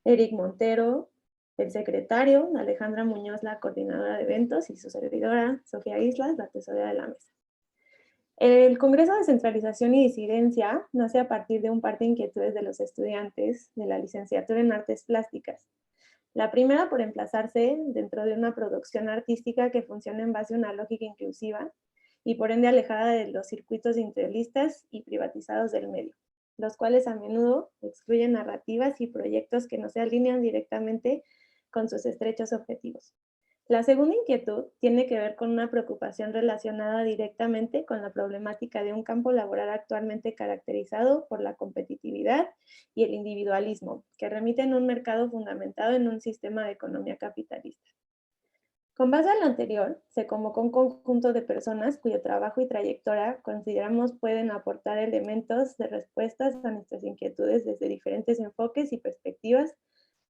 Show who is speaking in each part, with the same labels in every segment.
Speaker 1: Eric Montero, el secretario, Alejandra Muñoz, la coordinadora de eventos, y su servidora, Sofía Islas, la tesorera de la mesa. El Congreso de Centralización y Disidencia nace a partir de un par de inquietudes de los estudiantes de la licenciatura en Artes Plásticas. La primera por emplazarse dentro de una producción artística que funcione en base a una lógica inclusiva y por ende alejada de los circuitos individualistas y privatizados del medio, los cuales a menudo excluyen narrativas y proyectos que no se alinean directamente con sus estrechos objetivos. La segunda inquietud tiene que ver con una preocupación relacionada directamente con la problemática de un campo laboral actualmente caracterizado por la competitividad y el individualismo, que remiten a un mercado fundamentado en un sistema de economía capitalista. Con base en lo anterior, se convocó un conjunto de personas cuyo trabajo y trayectoria consideramos pueden aportar elementos de respuestas a nuestras inquietudes desde diferentes enfoques y perspectivas,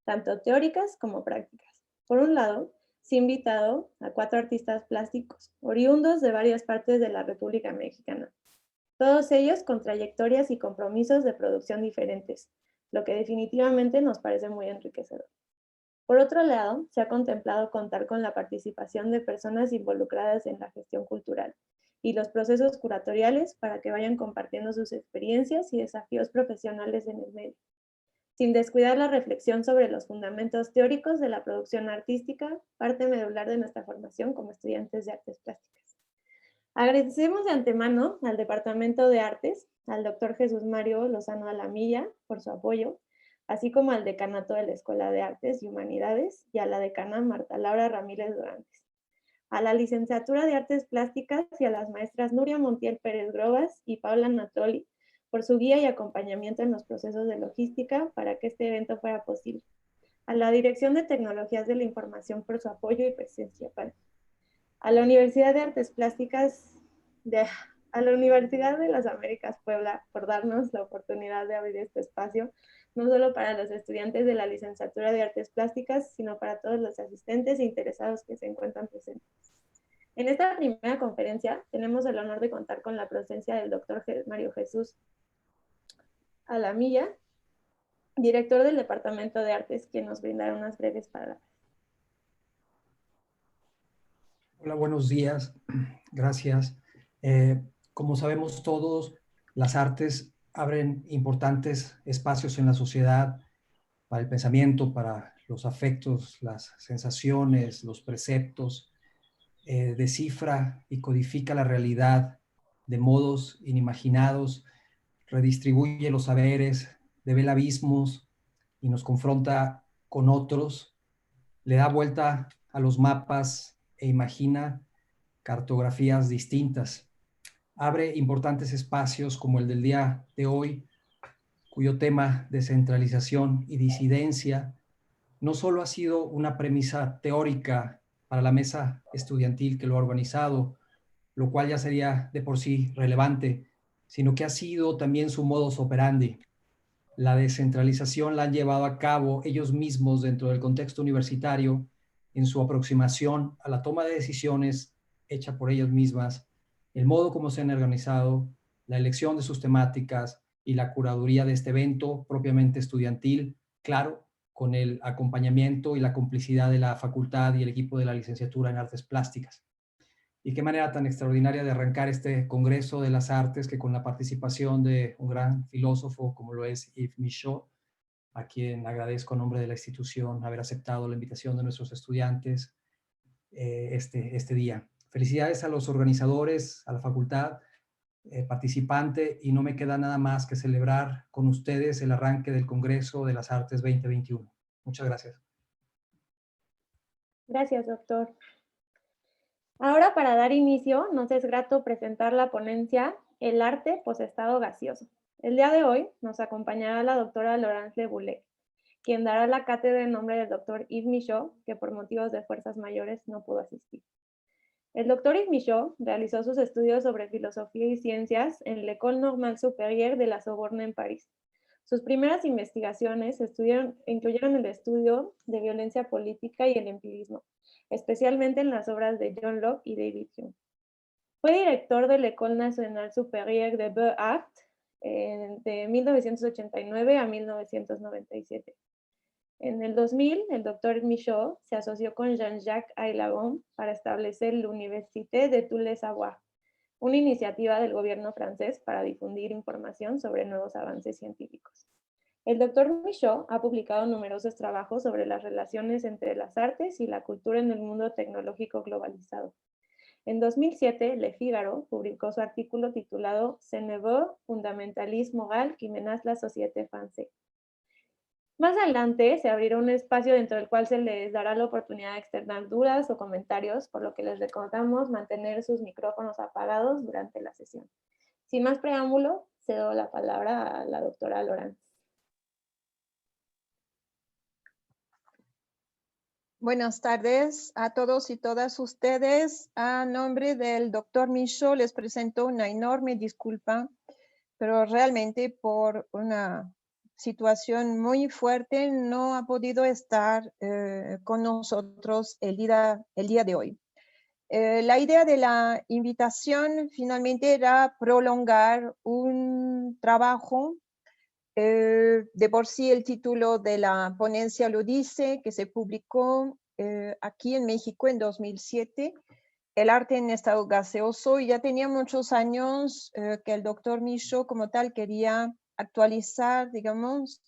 Speaker 1: tanto teóricas como prácticas. Por un lado, se ha invitado a 4 artistas plásticos, oriundos de varias partes de la República Mexicana, todos ellos con trayectorias y compromisos de producción diferentes, lo que definitivamente nos parece muy enriquecedor. Por otro lado, se ha contemplado contar con la participación de personas involucradas en la gestión cultural y los procesos curatoriales para que vayan compartiendo sus experiencias y desafíos profesionales en el medio, sin descuidar la reflexión sobre los fundamentos teóricos de la producción artística, parte medular de nuestra formación como estudiantes de artes plásticas. Agradecemos de antemano al Departamento de Artes, al doctor Jesús Mario Lozano Alamilla por su apoyo, así como al decanato de la Escuela de Artes y Humanidades y a la decana Marta Laura Ramírez Dorantes, a la licenciatura de Artes Plásticas y a las maestras Nuria Montiel Pérez Grobas y Paula Natoli por su guía y acompañamiento en los procesos de logística para que este evento fuera posible, a la Dirección de Tecnologías de la Información por su apoyo y presencia, a la Universidad de Artes Plásticas, a la Universidad de las Américas Puebla por darnos la oportunidad de abrir este espacio, no solo para los estudiantes de la licenciatura de Artes Plásticas, sino para todos los asistentes e interesados que se encuentran presentes. En esta primera conferencia tenemos el honor de contar con la presencia del doctor Mario Jesús Alamilla, director del Departamento de Artes, quien nos brindará unas breves palabras.
Speaker 2: Hola, buenos días. Gracias. Como sabemos todos, las artes abren importantes espacios en la sociedad para el pensamiento, para los afectos, las sensaciones, los preceptos. Descifra y codifica la realidad de modos inimaginados, redistribuye los saberes, devela abismos y nos confronta con otros, le da vuelta a los mapas e imagina cartografías distintas. Abre importantes espacios como el del día de hoy, cuyo tema descentralización y disidencia no solo ha sido una premisa teórica para la mesa estudiantil que lo ha organizado, lo cual ya sería de por sí relevante, sino que ha sido también su modus operandi. La descentralización la han llevado a cabo ellos mismos dentro del contexto universitario en su aproximación a la toma de decisiones hecha por ellas mismas, el modo como se han organizado, la elección de sus temáticas y la curaduría de este evento propiamente estudiantil, claro, con el acompañamiento y la complicidad de la facultad y el equipo de la licenciatura en Artes Plásticas. Y qué manera tan extraordinaria de arrancar este Congreso de las Artes que con la participación de un gran filósofo como lo es Yves Michaud, a quien agradezco en nombre de la institución haber aceptado la invitación de nuestros estudiantes este día. Felicidades a los organizadores, a la facultad participante, y no me queda nada más que celebrar con ustedes el arranque del Congreso de las Artes 2021. Muchas gracias.
Speaker 1: Gracias, doctor. Ahora, para dar inicio, nos es grato presentar la ponencia El arte posestado gaseoso. El día de hoy nos acompañará la doctora Laurence Le Boulay, quien dará la cátedra en nombre del doctor Yves Michaud, que por motivos de fuerzas mayores no pudo asistir. El doctor Yves Michaud realizó sus estudios sobre filosofía y ciencias en l'École Normale Supérieure de la Sorbonne en París. Sus primeras investigaciones incluyeron el estudio de violencia política y el empirismo, especialmente en las obras de John Locke y David Hume. Fue director de l'École Nationale Supérieure des Beaux-Arts de 1989 a 1997. En el 2000, el doctor Michaud se asoció con Jean-Jacques Aillabon para establecer l'Université de tous les Savoirs, una iniciativa del gobierno francés para difundir información sobre nuevos avances científicos. El doctor Michaud ha publicado numerosos trabajos sobre las relaciones entre las artes y la cultura en el mundo tecnológico globalizado. En 2007, Le Figaro publicó su artículo titulado Ce nouveau fundamentalisme moral qui menace la société française. Más adelante se abrirá un espacio dentro del cual se les dará la oportunidad de externar dudas o comentarios, por lo que les recordamos mantener sus micrófonos apagados durante la sesión. Sin más preámbulo, cedo la palabra a la doctora Lorenz.
Speaker 3: Buenas tardes a todos y todas ustedes. A nombre del doctor Michaud les presento una enorme disculpa, pero realmente por una situación muy fuerte no ha podido estar con nosotros el día de hoy. La idea de la invitación finalmente era prolongar un trabajo. De por sí el título de la ponencia lo dice, que se publicó aquí en México en 2007, El arte en estado gaseoso, y ya tenía muchos años que el doctor Michaud como tal quería actualizar, digamos,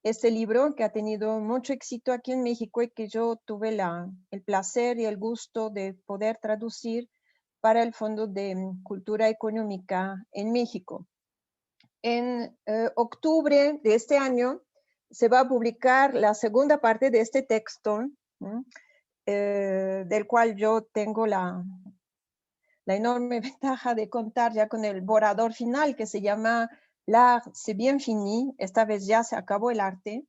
Speaker 3: este libro que ha tenido mucho éxito aquí en México y que yo tuve el placer y el gusto de poder traducir para el Fondo de Cultura Económica en México. En octubre de este año se va a publicar la segunda parte de este texto, del cual yo tengo la enorme ventaja de contar ya con el borrador final, que se llama L'art c'est bien fini, esta vez ya se acabó el arte,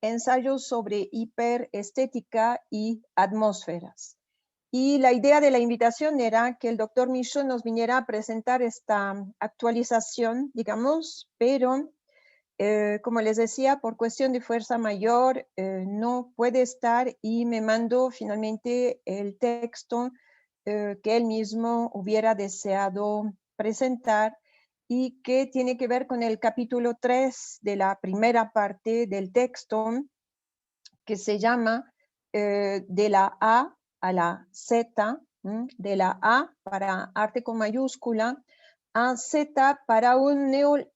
Speaker 3: ensayos sobre hiperestética y atmósferas. Y la idea de la invitación era que el doctor Michaud nos viniera a presentar esta actualización, digamos, pero como les decía, por cuestión de fuerza mayor no puede estar y me mandó finalmente el texto que él mismo hubiera deseado presentar y que tiene que ver con el capítulo 3 de la primera parte del texto, que se llama de la A a la Z, de la A para arte con mayúscula, a Z para un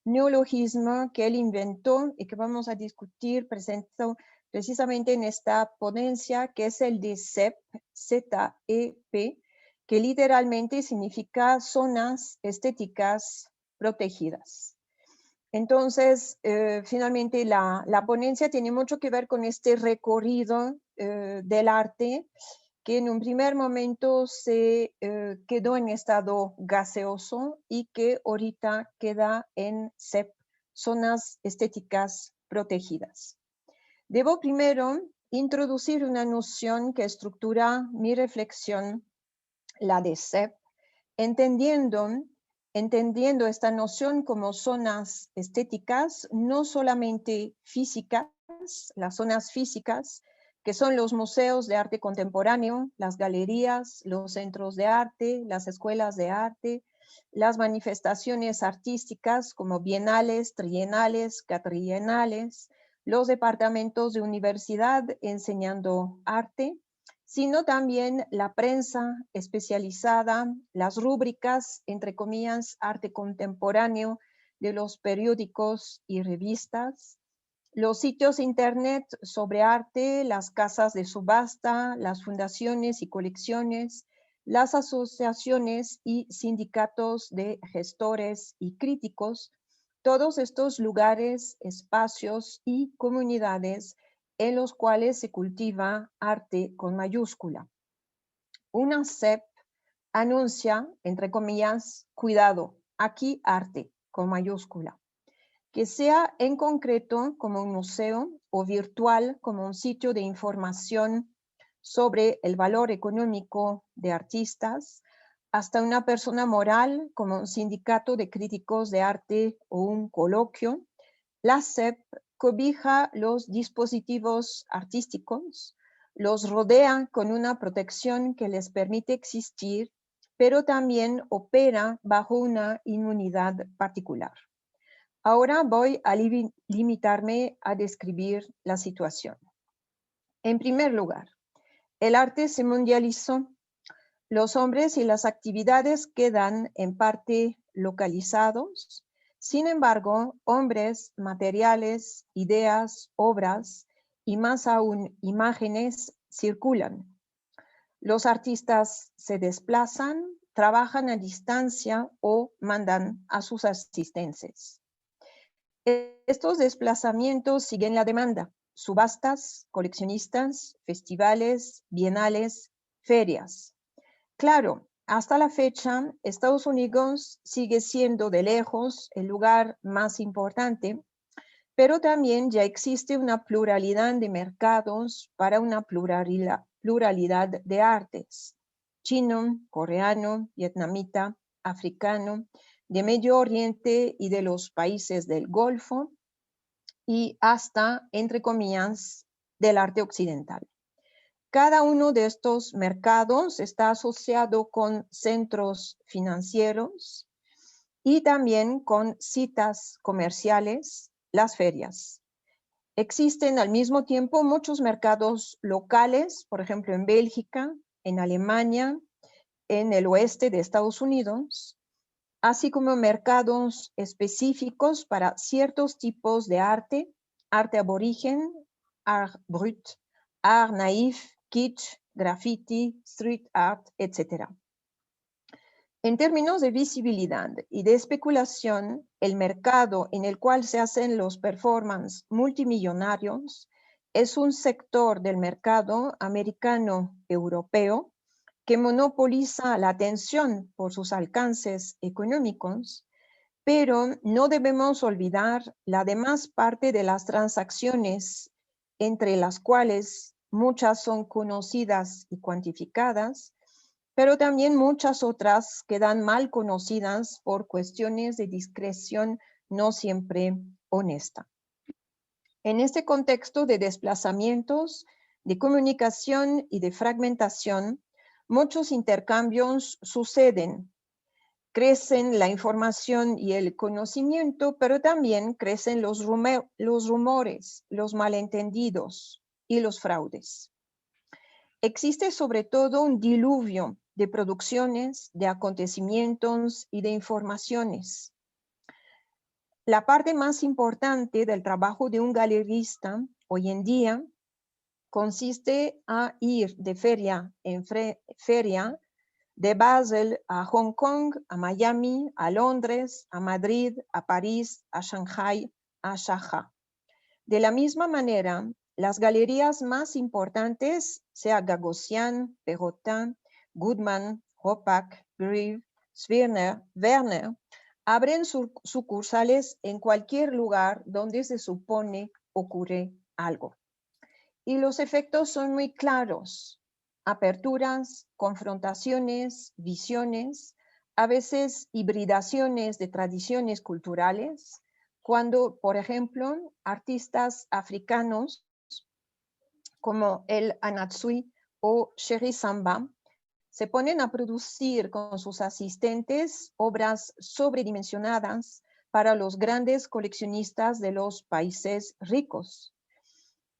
Speaker 3: neologismo que él inventó y que vamos a discutir, presentó precisamente en esta ponencia, que es el de ZEP, Z-E-P, que literalmente significa zonas estéticas protegidas. Entonces, finalmente la ponencia tiene mucho que ver con este recorrido del arte, que en un primer momento se quedó en estado gaseoso y que ahorita queda en ZEP, zonas estéticas protegidas. Debo primero introducir una noción que estructura mi reflexión, la de ZEP, entendiendo esta noción como zonas estéticas, no solamente físicas, las zonas físicas, que son los museos de arte contemporáneo, las galerías, los centros de arte, las escuelas de arte, las manifestaciones artísticas como bienales, trienales, cuatrienales, los departamentos de universidad enseñando arte, sino también la prensa especializada, las rúbricas, entre comillas, arte contemporáneo de los periódicos y revistas, los sitios internet sobre arte, las casas de subasta, las fundaciones y colecciones, las asociaciones y sindicatos de gestores y críticos, todos estos lugares, espacios y comunidades en los cuales se cultiva arte con mayúscula. Una ZEP anuncia, entre comillas, cuidado, aquí arte con mayúscula, que sea en concreto como un museo o virtual como un sitio de información sobre el valor económico de artistas, hasta una persona moral como un sindicato de críticos de arte o un coloquio. La ZEP cobija los dispositivos artísticos, los rodea con una protección que les permite existir, pero también opera bajo una inmunidad particular. Ahora voy a limitarme a describir la situación. En primer lugar, el arte se mundializó. Los hombres y las actividades quedan en parte localizados. Sin embargo, hombres, materiales, ideas, obras y más aún imágenes circulan. Los artistas se desplazan, trabajan a distancia o mandan a sus asistentes. Estos desplazamientos siguen la demanda: subastas, coleccionistas, festivales, bienales, ferias. Claro, hasta la fecha, Estados Unidos sigue siendo de lejos el lugar más importante, pero también ya existe una pluralidad de mercados para una pluralidad de artes: chino, coreano, vietnamita, africano, de Medio Oriente y de los países del Golfo, y hasta, entre comillas, del arte occidental. Cada uno de estos mercados está asociado con centros financieros y también con citas comerciales, las ferias. Existen al mismo tiempo muchos mercados locales, por ejemplo en Bélgica, en Alemania, en el oeste de Estados Unidos, así como mercados específicos para ciertos tipos de arte: arte aborigen, art brut, art naif, kitsch, graffiti, street art, etc. En términos de visibilidad y de especulación, el mercado en el cual se hacen los performances multimillonarios es un sector del mercado americano-europeo que monopoliza la atención por sus alcances económicos, pero no debemos olvidar la demás parte de las transacciones, entre las cuales muchas son conocidas y cuantificadas, pero también muchas otras quedan mal conocidas por cuestiones de discreción no siempre honesta. En este contexto de desplazamientos, de comunicación y de fragmentación, muchos intercambios suceden. Crecen la información y el conocimiento, pero también crecen los rumores, los malentendidos y los fraudes. Existe sobre todo un diluvio de producciones, de acontecimientos y de informaciones. La parte más importante del trabajo de un galerista hoy en día consiste a ir de feria en feria, de Basel a Hong Kong, a Miami, a Londres, a Madrid, a París, a Shanghai, a Shanghai. De la misma manera, las galerías más importantes, sea Gagosian, Perrotin, Goodman, Hopak, Grieve, Zwirner, Werner, abren sucursales en cualquier lugar donde se supone ocurre algo. Y los efectos son muy claros: aperturas, confrontaciones, visiones, a veces hibridaciones de tradiciones culturales, cuando, por ejemplo, artistas africanos como el Anatsui o Sherry Samba se ponen a producir con sus asistentes obras sobredimensionadas para los grandes coleccionistas de los países ricos.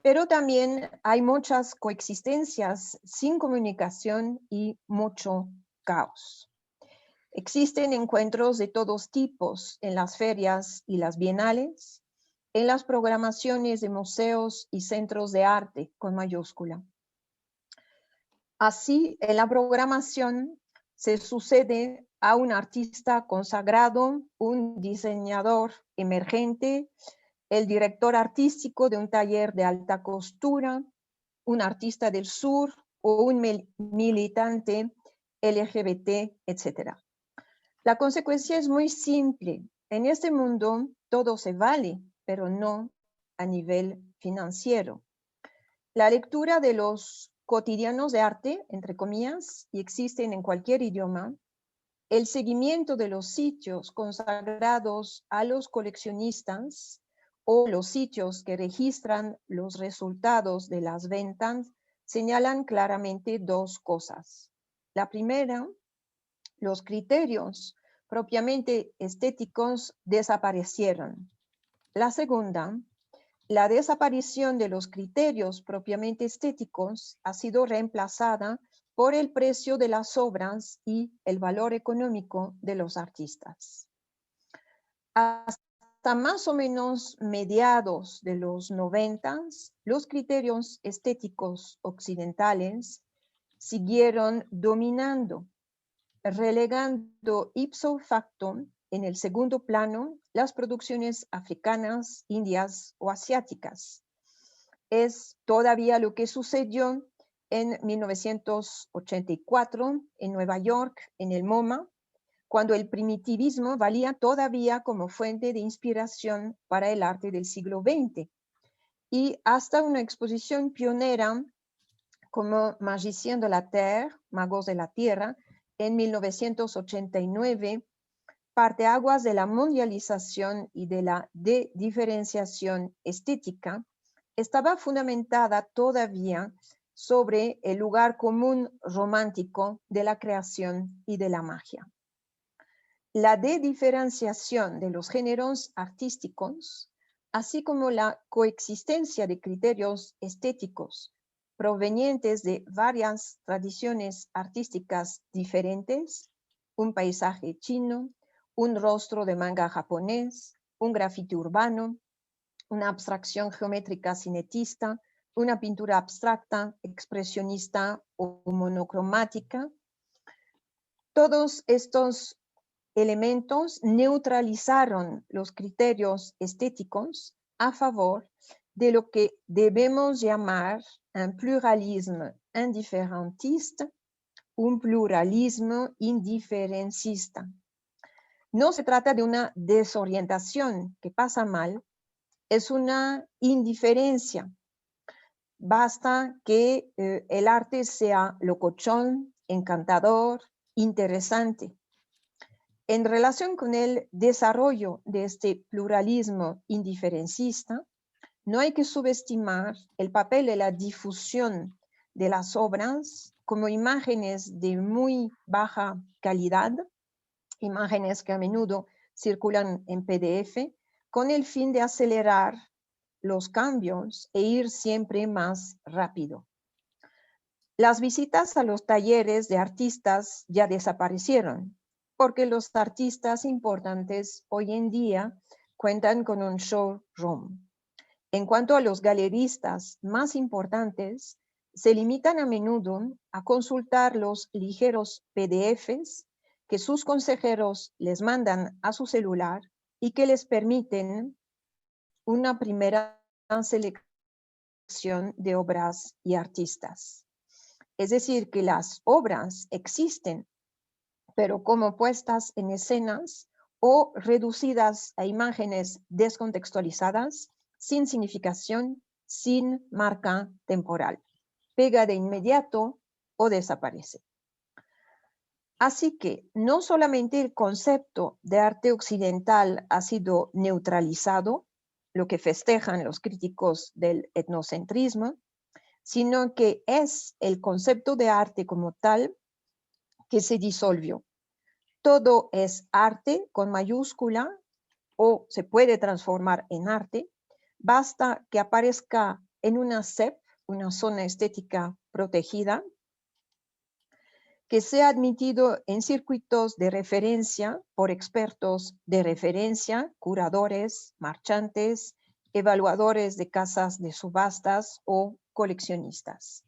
Speaker 3: Pero también hay muchas coexistencias sin comunicación y mucho caos. Existen encuentros de todos tipos en las ferias y las bienales, en las programaciones de museos y centros de arte con mayúscula. Así, en la programación se sucede a un artista consagrado, un diseñador emergente, el director artístico de un taller de alta costura, un artista del sur o un militante LGBT, etc. La consecuencia es muy simple. En este mundo todo se vale, pero no a nivel financiero. La lectura de los cotidianos de arte, entre comillas, y existen en cualquier idioma, el seguimiento de los sitios consagrados a los coleccionistas o los sitios que registran los resultados de las ventas señalan claramente dos cosas. La primera, los criterios propiamente estéticos desaparecieron. La segunda, la desaparición de los criterios propiamente estéticos ha sido reemplazada por el precio de las obras y el valor económico de los artistas. Hasta más o menos mediados de los 90, los criterios estéticos occidentales siguieron dominando, relegando ipso facto en el segundo plano las producciones africanas, indias o asiáticas. Es todavía lo que sucedió en 1984 en Nueva York, en el MoMA, cuando el primitivismo valía todavía como fuente de inspiración para el arte del siglo XX, y hasta una exposición pionera como Magiciens de la Terre, Magos de la Tierra, en 1989, parteaguas de la mundialización y de la diferenciación estética, estaba fundamentada todavía sobre el lugar común romántico de la creación y de la magia. La diferenciación de los géneros artísticos, así como la coexistencia de criterios estéticos provenientes de varias tradiciones artísticas diferentes, un paisaje chino, un rostro de manga japonés, un grafiti urbano, una abstracción geométrica cinetista, una pintura abstracta, expresionista o monocromática. Todos estos elementos neutralizaron los criterios estéticos a favor de lo que debemos llamar un pluralisme indiferentiste, un pluralismo indiferencista. No se trata de una desorientación que pasa mal, es una indiferencia. Basta que el arte sea locochón, encantador, interesante. En relación con el desarrollo de este pluralismo indiferencista, no hay que subestimar el papel de la difusión de las obras como imágenes de muy baja calidad, imágenes que a menudo circulan en PDF, con el fin de acelerar los cambios e ir siempre más rápido. Las visitas a los talleres de artistas ya desaparecieron, porque los artistas importantes hoy en día cuentan con un showroom. En cuanto a los galeristas más importantes, se limitan a menudo a consultar los ligeros PDFs que sus consejeros les mandan a su celular y que les permiten una primera selección de obras y artistas. Es decir, que las obras existen, pero como puestas en escenas o reducidas a imágenes descontextualizadas, sin significación, sin marca temporal. Pega de inmediato o desaparece. Así que no solamente el concepto de arte occidental ha sido neutralizado, lo que festejan los críticos del etnocentrismo, sino que es el concepto de arte como tal que se disolvió. Todo es arte con mayúscula o se puede transformar en arte, basta que aparezca en una ZEP, una zona estética protegida, que sea admitido en circuitos de referencia por expertos de referencia, curadores, marchantes, evaluadores de casas de subastas o coleccionistas.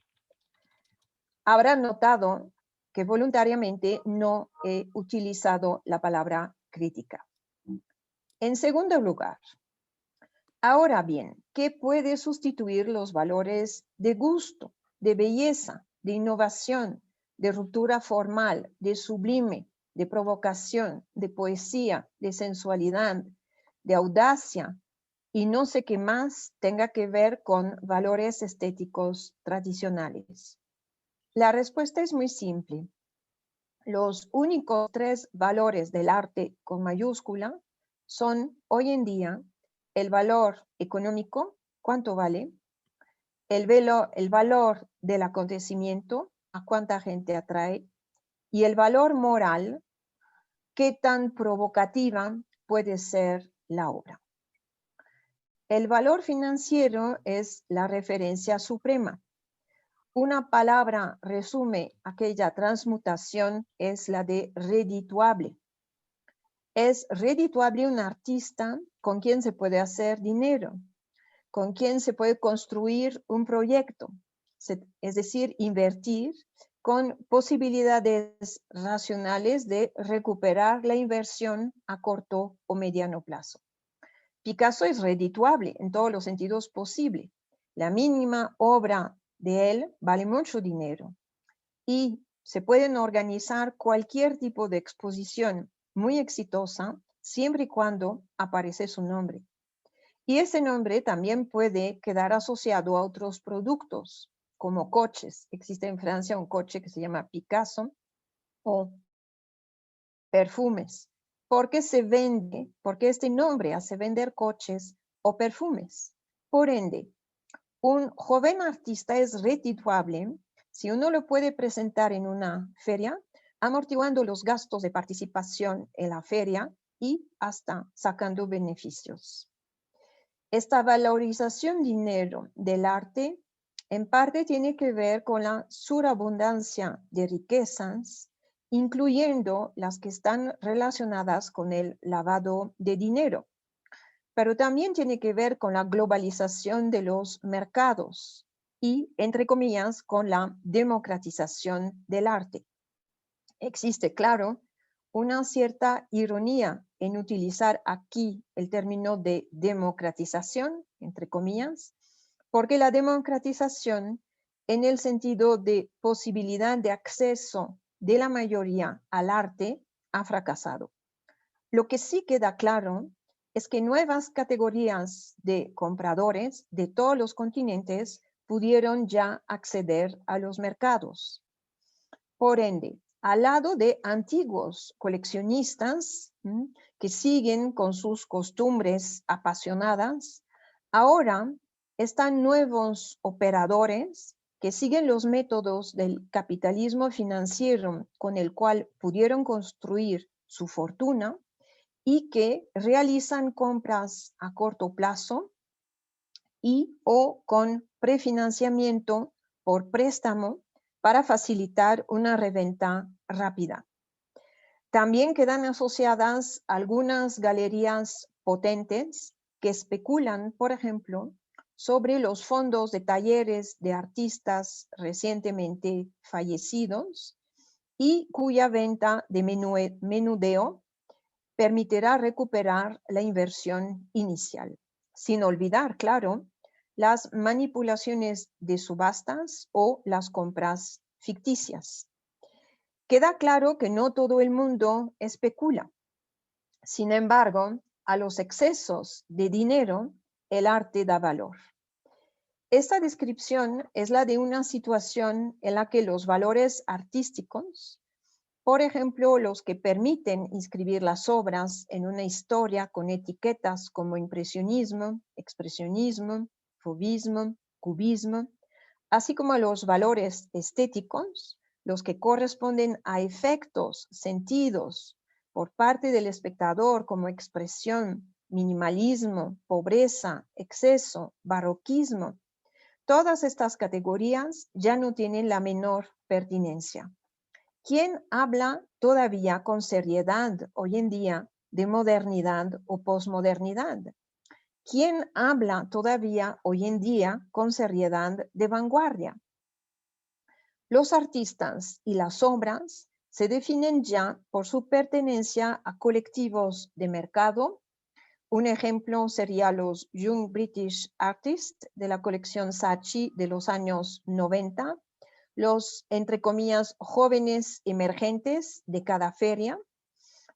Speaker 3: Habrán notado que voluntariamente no he utilizado la palabra crítica. En segundo lugar, ahora bien, ¿qué puede sustituir los valores de gusto, de belleza, de innovación, de ruptura formal, de sublime, de provocación, de poesía, de sensualidad, de audacia y no sé qué más tenga que ver con valores estéticos tradicionales? La respuesta es muy simple. Los únicos tres valores del arte con mayúscula son hoy en día el valor económico, ¿cuánto vale? El valor del acontecimiento, ¿a cuánta gente atrae? Y el valor moral, ¿qué tan provocativa puede ser la obra? El valor financiero es la referencia suprema. Una palabra resume aquella transmutación, es la de redituable. Es redituable un artista con quien se puede hacer dinero, con quien se puede construir un proyecto, es decir, invertir con posibilidades racionales de recuperar la inversión a corto o mediano plazo. Picasso es redituable en todos los sentidos posibles. La mínima obra de él vale mucho dinero y se pueden organizar cualquier tipo de exposición muy exitosa siempre y cuando aparece su nombre. Y ese nombre también puede quedar asociado a otros productos, como coches. Existe en Francia un coche que se llama Picasso, o perfumes, porque se vende, porque este nombre hace vender coches o perfumes. Por ende, un joven artista es redituable si uno lo puede presentar en una feria, amortiguando los gastos de participación en la feria y hasta sacando beneficios. Esta valorización dinero del arte en parte tiene que ver con la surabundancia de riquezas, incluyendo las que están relacionadas con el lavado de dinero, pero también tiene que ver con la globalización de los mercados y, entre comillas, con la democratización del arte. Existe, claro, una cierta ironía en utilizar aquí el término de democratización, entre comillas, porque la democratización, en el sentido de posibilidad de acceso de la mayoría al arte, ha fracasado. Lo que sí queda claro es que nuevas categorías de compradores de todos los continentes pudieron ya acceder a los mercados. Por ende, al lado de antiguos coleccionistas que siguen con sus costumbres apasionadas, ahora están nuevos operadores que siguen los métodos del capitalismo financiero con el cual pudieron construir su fortuna y que realizan compras a corto plazo y o con prefinanciamiento por préstamo para facilitar una reventa rápida. También quedan asociadas algunas galerías potentes que especulan, por ejemplo, sobre los fondos de talleres de artistas recientemente fallecidos y cuya venta de menudeo permitirá recuperar la inversión inicial. Sin olvidar, claro, las manipulaciones de subastas o las compras ficticias. Queda claro que no todo el mundo especula. Sin embargo, a los excesos de dinero, el arte da valor. Esta descripción es la de una situación en la que los valores artísticos, por ejemplo, los que permiten inscribir las obras en una historia con etiquetas como impresionismo, expresionismo, fauvismo, cubismo, así como los valores estéticos, los que corresponden a efectos sentidos por parte del espectador como expresión, minimalismo, pobreza, exceso, barroquismo. Todas estas categorías ya no tienen la menor pertinencia. ¿Quién habla todavía con seriedad hoy en día de modernidad o posmodernidad? ¿Quién habla todavía hoy en día con seriedad de vanguardia? Los artistas y las obras se definen ya por su pertenencia a colectivos de mercado. Un ejemplo sería los Young British Artists de la colección Saatchi de los años 90, los, entre comillas, jóvenes emergentes de cada feria.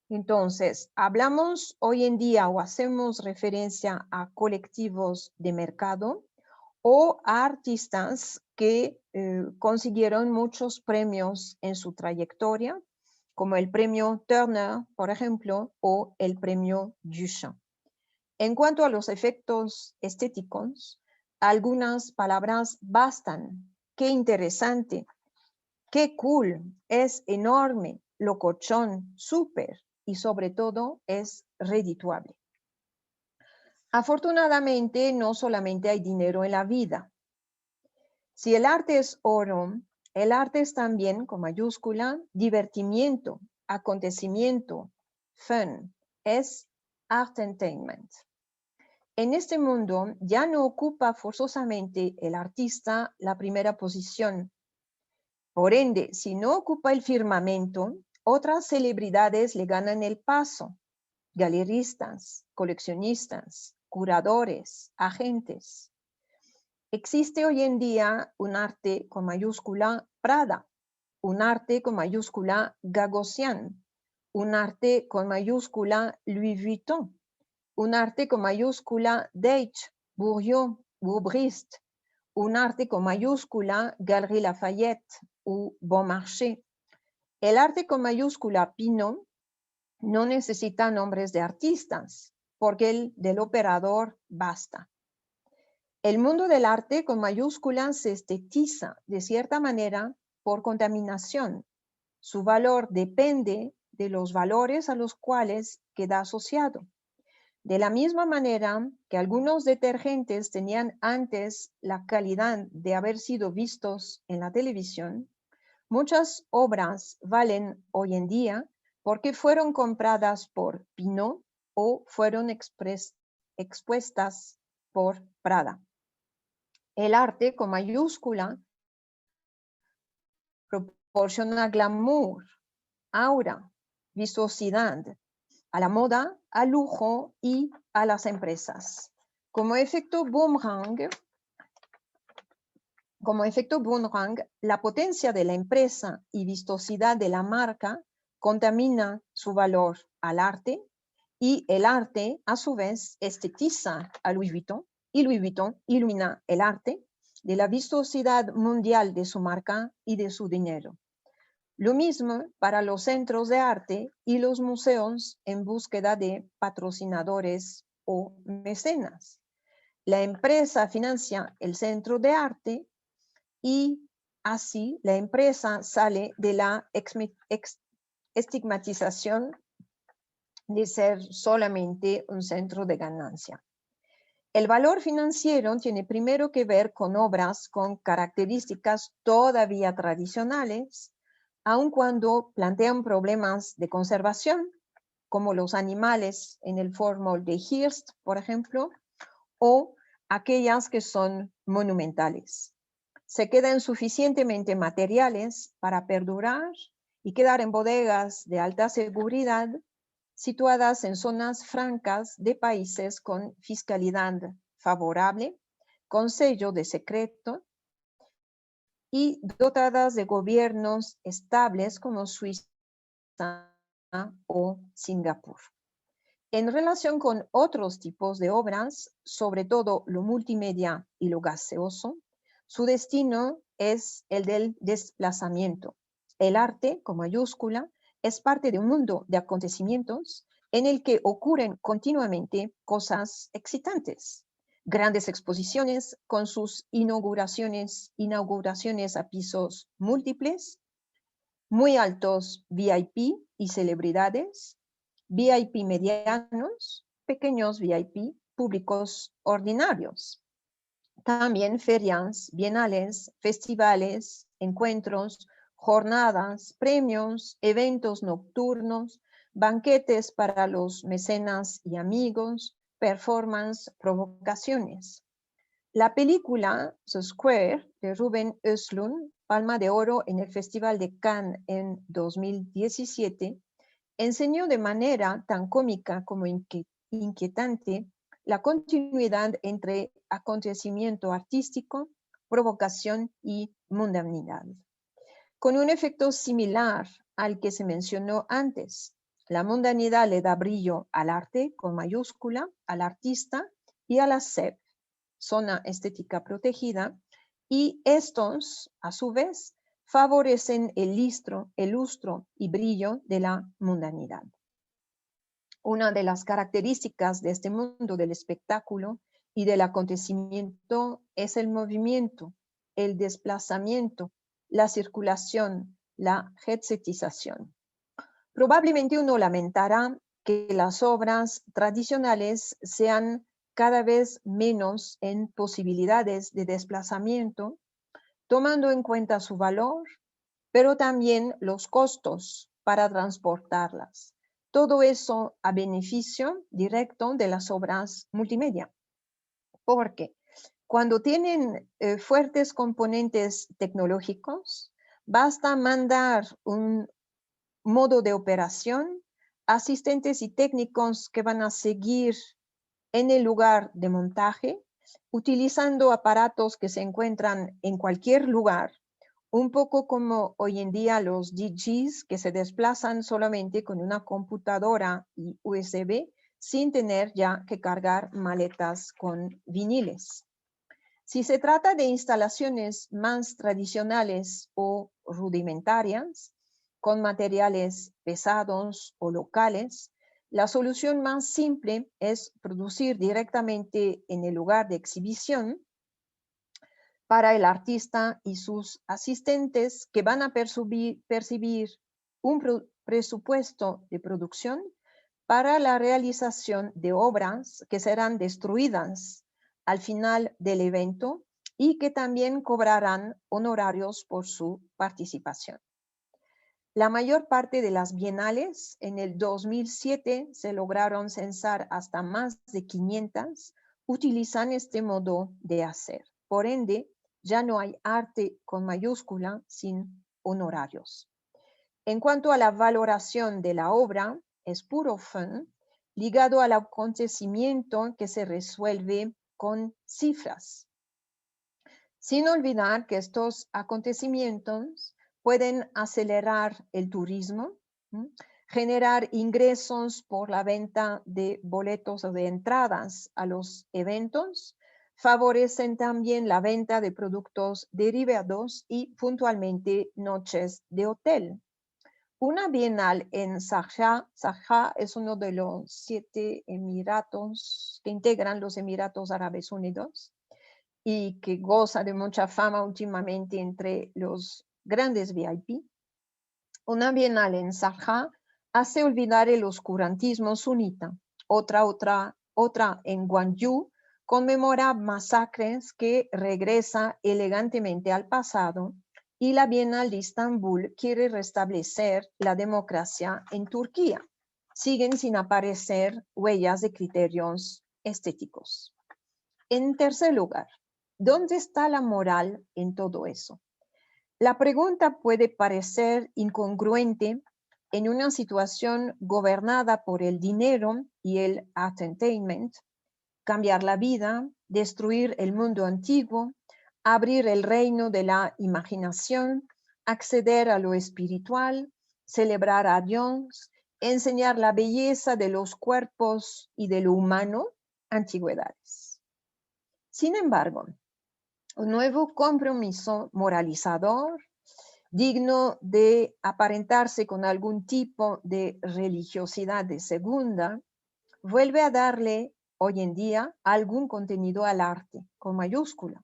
Speaker 3: Entonces, hablamos hoy en día o hacemos referencia a colectivos de mercado o a artistas que consiguieron muchos premios en su trayectoria, como el premio Turner, por ejemplo, o el premio Duchamp. En cuanto a los efectos estéticos, algunas palabras bastan. ¡Qué interesante! ¡Qué cool! Es enorme, locochón, súper y sobre todo es redituable. Afortunadamente, no solamente hay dinero en la vida. Si el arte es oro, el arte es también, con mayúscula, divertimiento, acontecimiento, fun, es entertainment. En este mundo ya no ocupa forzosamente el artista la primera posición. Por ende, si no ocupa el firmamento, otras celebridades le ganan el paso. Galeristas, coleccionistas, curadores, agentes. Existe hoy en día un arte con mayúscula Prada, un arte con mayúscula Gagosian, un arte con mayúscula Louis Vuitton, un arte con mayúscula Deutsch, Bourdieu, Boubrist, un arte con mayúscula Galerie Lafayette o Bon Marché. El arte con mayúscula Pinault no necesita nombres de artistas, porque el del operador basta. El mundo del arte con mayúsculas se estetiza de cierta manera por contaminación. Su valor depende de los valores a los cuales queda asociado. De la misma manera que algunos detergentes tenían antes la calidad de haber sido vistos en la televisión, muchas obras valen hoy en día porque fueron compradas por Pinault o fueron expuestas por Prada. El arte con mayúscula proporciona glamour, aura, vistosidad a la moda, al lujo y a las empresas. Como efecto boomerang, la potencia de la empresa y vistosidad de la marca contamina su valor al arte y el arte, a su vez, estetiza a Louis Vuitton y Louis Vuitton ilumina el arte de la vistosidad mundial de su marca y de su dinero. Lo mismo para los centros de arte y los museos en búsqueda de patrocinadores o mecenas. La empresa financia el centro de arte y así la empresa sale de la estigmatización de ser solamente un centro de ganancia. El valor financiero tiene primero que ver con obras con características todavía tradicionales, aun cuando plantean problemas de conservación, como los animales en el fórmul de Hirst, por ejemplo, o aquellas que son monumentales. Se quedan suficientemente materiales para perdurar y quedar en bodegas de alta seguridad situadas en zonas francas de países con fiscalidad favorable, con sello de secreto y dotadas de gobiernos estables como Suiza o Singapur. En relación con otros tipos de obras, sobre todo lo multimedia y lo gaseoso, su destino es el del desplazamiento. El arte, con mayúscula, es parte de un mundo de acontecimientos en el que ocurren continuamente cosas excitantes. Grandes exposiciones con sus inauguraciones a pisos múltiples, muy altos VIP y celebridades, VIP medianos, pequeños VIP, públicos ordinarios. También ferias, bienales, festivales, encuentros, jornadas, premios, eventos nocturnos, banquetes para los mecenas y amigos, performance, provocaciones. La película The Square de Ruben Östlund, Palma de Oro en el Festival de Cannes en 2017, enseñó de manera tan cómica como inquietante la continuidad entre acontecimiento artístico, provocación y mundanidad. Con un efecto similar al que se mencionó antes, la mundanidad le da brillo al arte con mayúscula, al artista y a la SEP, zona estética protegida, y estos, a su vez, favorecen el lustro y brillo de la mundanidad. Una de las características de este mundo del espectáculo y del acontecimiento es el movimiento, el desplazamiento, la circulación, la hetzetización. Probablemente uno lamentará que las obras tradicionales sean cada vez menos en posibilidades de desplazamiento, tomando en cuenta su valor, pero también los costos para transportarlas. Todo eso a beneficio directo de las obras multimedia. Porque cuando tienen fuertes componentes tecnológicos, basta mandar un modo de operación, asistentes y técnicos que van a seguir en el lugar de montaje, utilizando aparatos que se encuentran en cualquier lugar, un poco como hoy en día los DJs que se desplazan solamente con una computadora y USB sin tener ya que cargar maletas con viniles. Si se trata de instalaciones más tradicionales o rudimentarias, con materiales pesados o locales, la solución más simple es producir directamente en el lugar de exhibición para el artista y sus asistentes, que van a percibir un presupuesto de producción para la realización de obras que serán destruidas al final del evento y que también cobrarán honorarios por su participación. La mayor parte de las bienales en el 2007 se lograron censar hasta más de 500, utilizan este modo de hacer. Por ende, ya no hay arte con mayúscula sin honorarios. En cuanto a la valoración de la obra, es puro fun, ligado al acontecimiento que se resuelve con cifras. Sin olvidar que estos acontecimientos pueden acelerar el turismo, generar ingresos por la venta de boletos o de entradas a los eventos, favorecen también la venta de productos derivados y puntualmente noches de hotel. Una bienal en Sharjah es uno de los 7 emiratos que integran los Emiratos Árabes Unidos y que goza de mucha fama últimamente entre los grandes VIP. Una bienal en Sharjah hace olvidar el oscurantismo sunita. Otra en Gwangju conmemora masacres que regresa elegantemente al pasado, y la Bienal de Estambul quiere restablecer la democracia en Turquía. Siguen sin aparecer huellas de criterios estéticos. En tercer lugar, ¿dónde está la moral en todo eso? La pregunta puede parecer incongruente en una situación gobernada por el dinero y el entertainment, cambiar la vida, destruir el mundo antiguo, abrir el reino de la imaginación, acceder a lo espiritual, celebrar a Dios, enseñar la belleza de los cuerpos y de lo humano, antigüedades. Sin embargo, un nuevo compromiso moralizador, digno de aparentarse con algún tipo de religiosidad de segunda, vuelve a darle hoy en día algún contenido al arte, con mayúscula.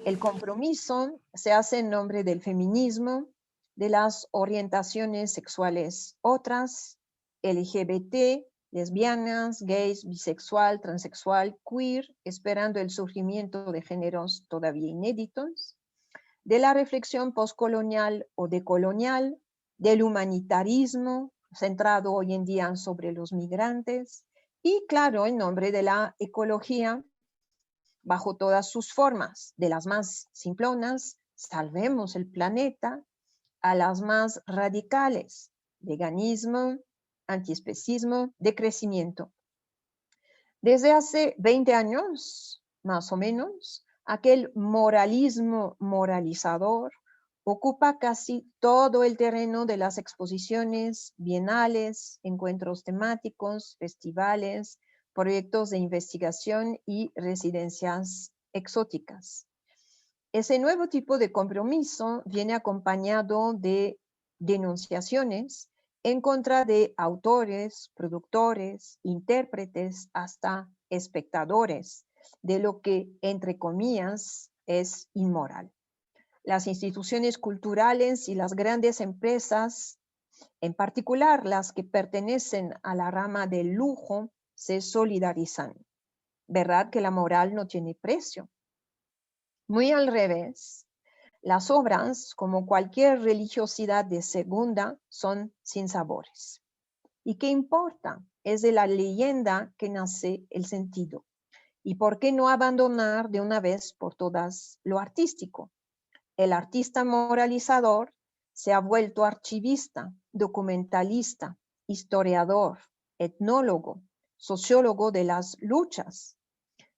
Speaker 3: El compromiso se hace en nombre del feminismo, de las orientaciones sexuales otras, LGBT, lesbianas, gays, bisexual, transexual, queer, esperando el surgimiento de géneros todavía inéditos, de la reflexión postcolonial o decolonial, del humanitarismo, centrado hoy en día sobre los migrantes, y claro, en nombre de la ecología, bajo todas sus formas, de las más simplonas, salvemos el planeta, a las más radicales, veganismo, antiespecismo, decrecimiento. Desde hace 20 años, más o menos, aquel moralismo moralizador ocupa casi todo el terreno de las exposiciones bienales, encuentros temáticos, festivales, proyectos de investigación y residencias exóticas. Ese nuevo tipo de compromiso viene acompañado de denunciaciones en contra de autores, productores, intérpretes, hasta espectadores, de lo que, entre comillas, es inmoral. Las instituciones culturales y las grandes empresas, en particular las que pertenecen a la rama del lujo, se solidarizan. ¿Verdad que la moral no tiene precio? Muy al revés. Las obras, como cualquier religiosidad de segunda, son sinsabores. ¿Y qué importa? Es de la leyenda que nace el sentido. ¿Y por qué no abandonar de una vez por todas lo artístico? El artista moralizador se ha vuelto archivista, documentalista, historiador, etnólogo, sociólogo de las luchas.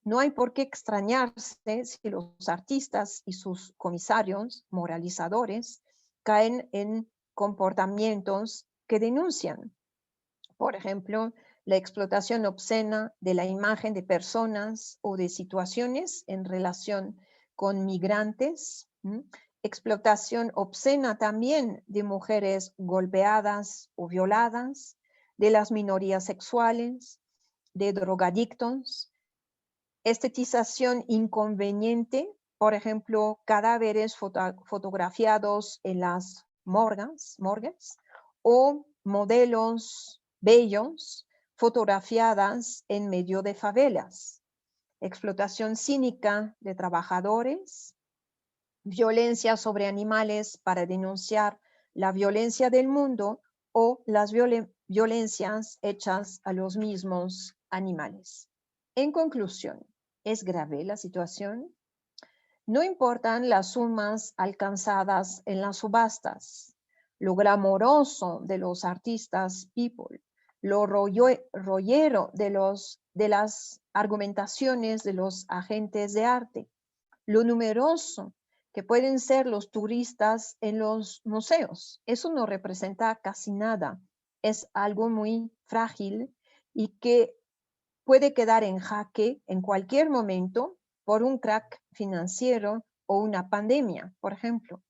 Speaker 3: No hay por qué extrañarse si los artistas y sus comisarios moralizadores caen en comportamientos que denuncian. Por ejemplo, la explotación obscena de la imagen de personas o de situaciones en relación con migrantes, explotación obscena también de mujeres golpeadas o violadas, de las minorías sexuales, de drogadictos, estetización inconveniente, por ejemplo, cadáveres fotografiados en las morgues, o modelos bellos fotografiadas en medio de favelas, explotación cínica de trabajadores, violencia sobre animales para denunciar la violencia del mundo o las violencias hechas a los mismos animales. En conclusión, ¿es grave la situación? No importan las sumas alcanzadas en las subastas, lo glamoroso de los artistas people, lo rollero de las argumentaciones de los agentes de arte, lo numeroso que pueden ser los turistas en los museos. Eso no representa casi nada. Es algo muy frágil y que puede quedar en jaque en cualquier momento por un crack financiero o una pandemia, por ejemplo.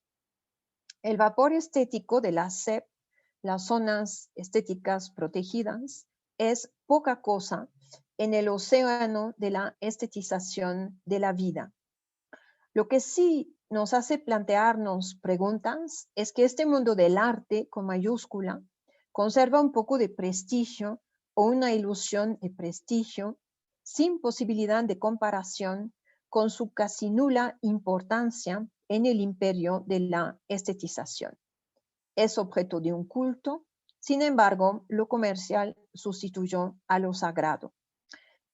Speaker 3: El vapor estético de la SEP, las zonas estéticas protegidas, es poca cosa en el océano de la estetización de la vida. Lo que sí nos hace plantearnos preguntas es que este mundo del arte, con mayúscula, conserva un poco de prestigio o una ilusión de prestigio sin posibilidad de comparación con su casi nula importancia en el imperio de la estetización. Es objeto de un culto, sin embargo, lo comercial sustituyó a lo sagrado.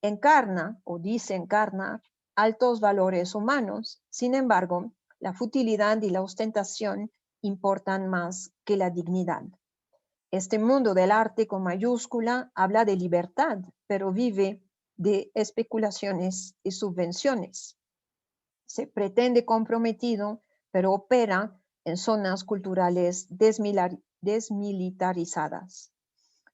Speaker 3: Encarna, o dice encarnar, altos valores humanos, sin embargo, la futilidad y la ostentación importan más que la dignidad. Este mundo del arte con mayúscula habla de libertad, pero vive de especulaciones y subvenciones. Se pretende comprometido, pero opera en zonas culturales desmilitarizadas.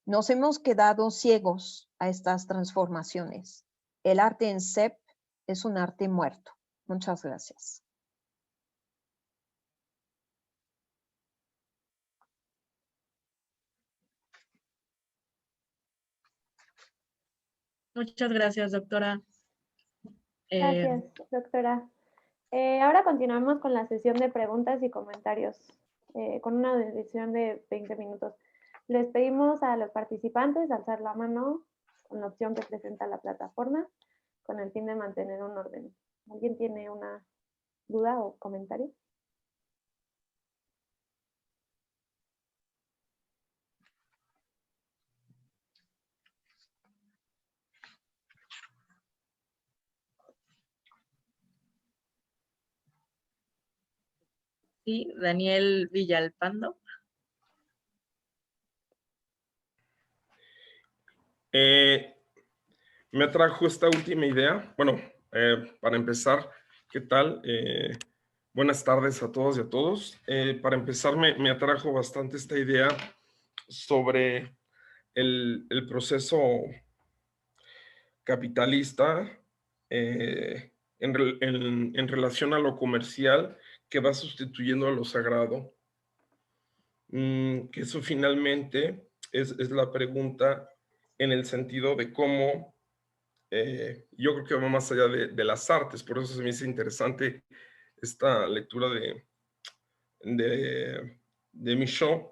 Speaker 3: Nos hemos quedado ciegos a estas transformaciones. El arte en CEP es un arte muerto. Muchas gracias.
Speaker 4: Muchas gracias, doctora.
Speaker 1: Gracias, doctora. Ahora continuamos con la sesión de preguntas y comentarios, con una duración de 20 minutos. Les pedimos a los participantes alzar la mano con la opción que presenta la plataforma, con el fin de mantener un orden. ¿Alguien tiene una duda o comentario?
Speaker 4: Sí, Daniel Villalpando.
Speaker 5: Me atrajo esta última idea. Bueno, para empezar, ¿qué tal? Buenas tardes a todos y a todos. Para empezar, me atrajo bastante esta idea sobre el proceso capitalista en relación a lo comercial que va sustituyendo a lo sagrado. Que eso finalmente es la pregunta en el sentido de cómo yo creo que va más allá de las artes, por eso se me hizo interesante esta lectura de Michaud.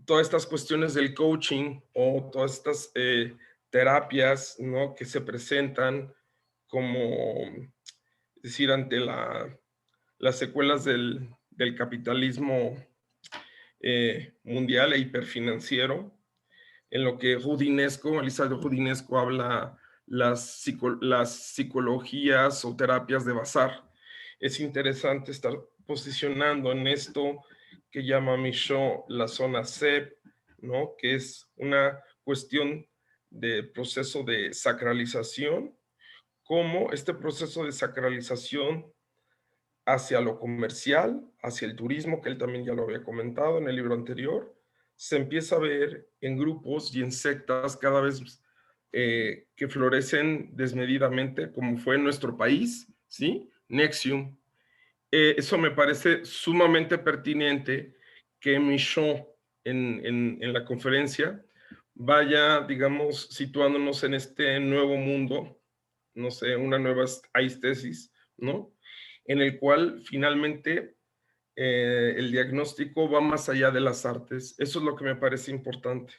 Speaker 5: Todas estas cuestiones del coaching o todas estas terapias, ¿no?, que se presentan como, es decir, ante las secuelas del capitalismo mundial e hiperfinanciero, en lo que Elizabeth Rudinesco habla las psicologías o terapias de bazar. Es interesante estar posicionando en esto que llama Michaud la zona CEP, ¿no? Que es una cuestión de proceso de sacralización, cómo este proceso de sacralización hacia lo comercial, hacia el turismo, que él también ya lo había comentado en el libro anterior, se empieza a ver en grupos y en sectas cada vez que florecen desmedidamente, como fue en nuestro país, ¿sí? Nexium. Eso me parece sumamente pertinente que Michaud en la conferencia vaya, digamos, situándonos en este nuevo mundo, no sé, una nueva aistesis, ¿no? En el cual finalmente el diagnóstico va más allá de las artes. Eso es lo que me parece importante,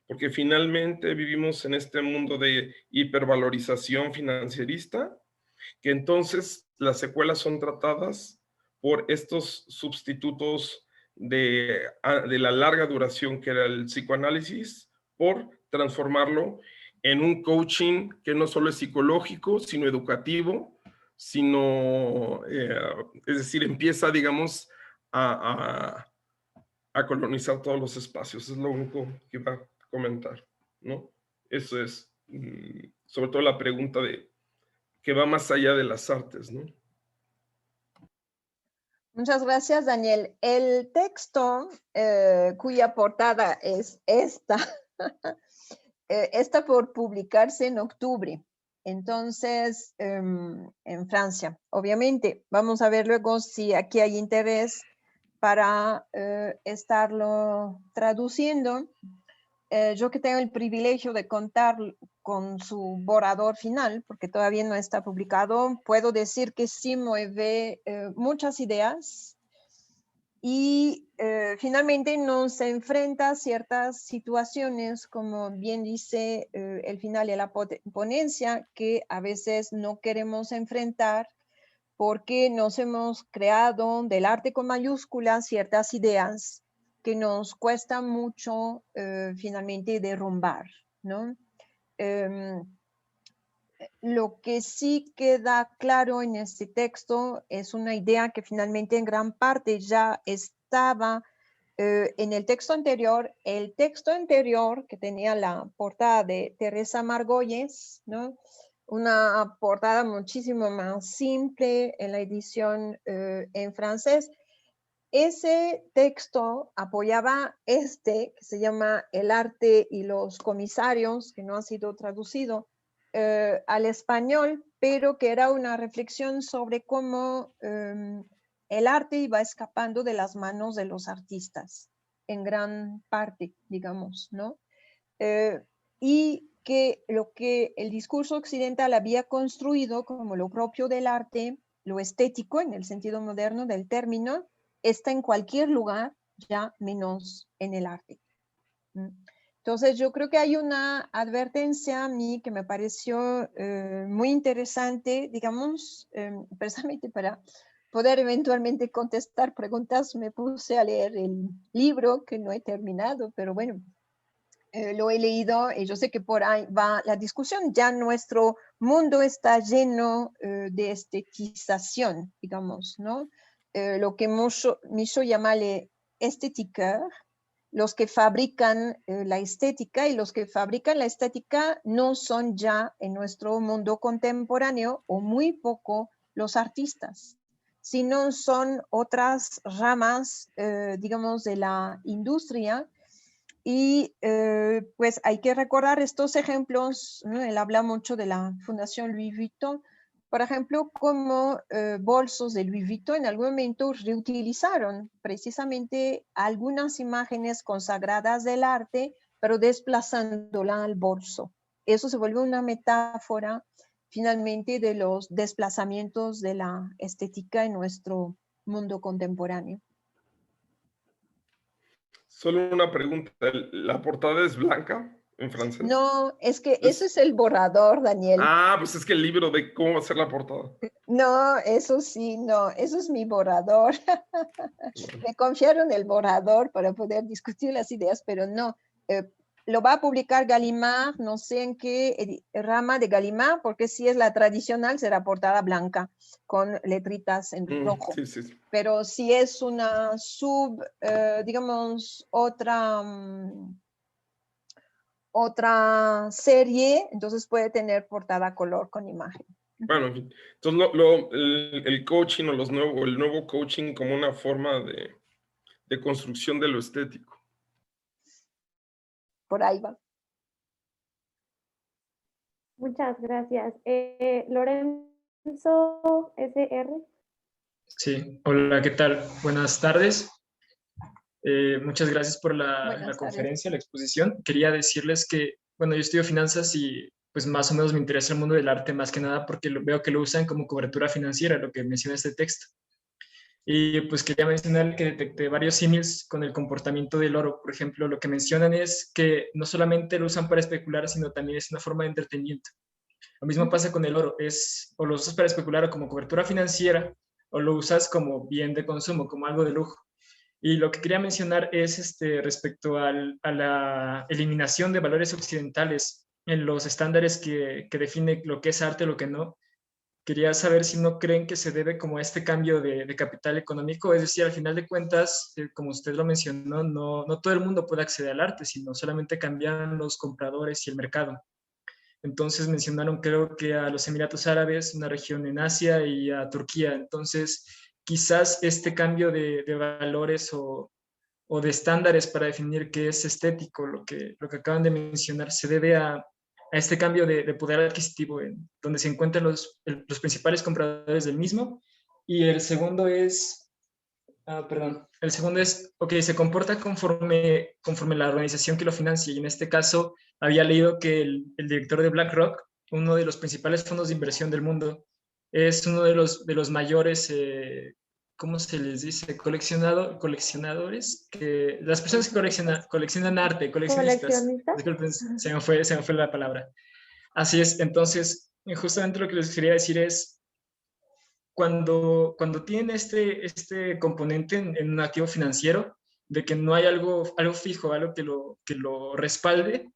Speaker 5: porque finalmente vivimos en este mundo de hipervalorización financierista, que entonces las secuelas son tratadas por estos sustitutos de la larga duración que era el psicoanálisis, por transformarlo en un coaching que no solo es psicológico, sino educativo, sino, es decir, empieza, digamos, a, a colonizar todos los espacios. Es lo único que iba a comentar, ¿no? Eso es, sobre todo la pregunta de que va más allá de las artes, ¿no?
Speaker 3: Muchas gracias, Daniel. El texto cuya portada es esta, está por publicarse en octubre, entonces en Francia. Obviamente, vamos a ver luego si aquí hay interés para estarlo traduciendo. Yo que tengo el privilegio de contar con su borrador final, porque todavía no está publicado, puedo decir que sí mueve muchas ideas y finalmente nos enfrenta a ciertas situaciones, como bien dice el final de la ponencia, que a veces no queremos enfrentar porque nos hemos creado del arte con mayúsculas ciertas ideas que nos cuesta mucho finalmente derrumbar, ¿no? Lo que sí queda claro en este texto es una idea que finalmente en gran parte ya estaba en el texto anterior. El texto anterior, que tenía la portada de Teresa Margolles, ¿no? Una portada muchísimo más simple en la edición en francés. Ese texto apoyaba que se llama El arte y los comisarios, que no ha sido traducido al español, pero que era una reflexión sobre cómo el arte iba escapando de las manos de los artistas, en gran parte, digamos, ¿no? Y que lo que el discurso occidental había construido como lo propio del arte, lo estético en el sentido moderno del término, está en cualquier lugar, ya menos en el arte. Entonces yo creo que hay una advertencia a mí que me pareció muy interesante, digamos, precisamente para poder eventualmente contestar preguntas, me puse a leer el libro que no he terminado, pero bueno, lo he leído y yo sé que por ahí va la discusión. Ya nuestro mundo está lleno de estetización, digamos, ¿no? Lo que Michaud llama estética, los que fabrican la estética, y los que fabrican la estética no son ya en nuestro mundo contemporáneo, o muy poco, los artistas, sino son otras ramas, digamos, de la industria. Y pues hay que recordar estos ejemplos, ¿no? Él habla mucho de la Fundación Louis Vuitton, por ejemplo, como bolsos de Louis Vuitton en algún momento reutilizaron precisamente algunas imágenes consagradas del arte, pero desplazándola al bolso. Eso se vuelve una metáfora finalmente de los desplazamientos de la estética en nuestro mundo contemporáneo.
Speaker 5: Solo una pregunta, ¿la portada es blanca? en francés.
Speaker 3: No, es que eso es el borrador, Daniel.
Speaker 5: Ah, pues es que el libro de cómo va a ser la portada.
Speaker 3: No, eso sí, no, eso es mi borrador.
Speaker 5: Bueno.
Speaker 3: Me confiaron el borrador para poder discutir las ideas, pero no. Lo va a publicar Gallimard, no sé en qué rama de Gallimard, porque si es la tradicional será portada blanca con letritas en rojo.
Speaker 5: Sí, sí, sí.
Speaker 3: Pero si es una digamos, otra serie, entonces puede tener portada color con imagen.
Speaker 5: Bueno, en fin. Entonces, el coaching o el nuevo coaching como una forma de construcción de lo estético.
Speaker 3: Por ahí va.
Speaker 1: Muchas gracias. Lorenzo SR.
Speaker 6: Sí, hola, ¿qué tal? Buenas tardes. Muchas gracias por la conferencia, la exposición. Quería decirles que, bueno, yo estudio finanzas y pues más o menos me interesa el mundo del arte más que nada porque veo que lo usan como cobertura financiera, lo que menciona este texto. Y pues quería mencionar que detecté varios símiles con el comportamiento del oro. Por ejemplo, lo que mencionan es que no solamente lo usan para especular, sino también es una forma de entretenimiento. Lo mismo pasa con el oro, o lo usas para especular o como cobertura financiera, o lo usas como bien de consumo, como algo de lujo. Y lo que quería mencionar es respecto a la eliminación de valores occidentales en los estándares que define lo que es arte y lo que no. Quería saber si no creen que se debe como a este cambio de capital económico, es decir, al final de cuentas, como usted lo mencionó, no todo el mundo puede acceder al arte, sino solamente cambian los compradores y el mercado. Entonces mencionaron creo que a los Emiratos Árabes, una región en Asia y a Turquía. Entonces quizás este cambio de valores o de estándares para definir qué es estético, lo que acaban de mencionar, se debe a este cambio de poder adquisitivo donde se encuentran los principales compradores del mismo. Y el segundo es, el segundo es, ok, se comporta conforme la organización que lo financia. Y en este caso, había leído que el director de BlackRock, uno de los principales fondos de inversión del mundo, es uno de los mayores, ¿cómo se les dice? Coleccionadores, que las personas que coleccionan arte, coleccionistas. Disculpen, se me fue la palabra. Así es, entonces, justamente lo que les quería decir es, cuando tiene este componente en un activo financiero, de que no hay algo fijo, algo que lo respalde,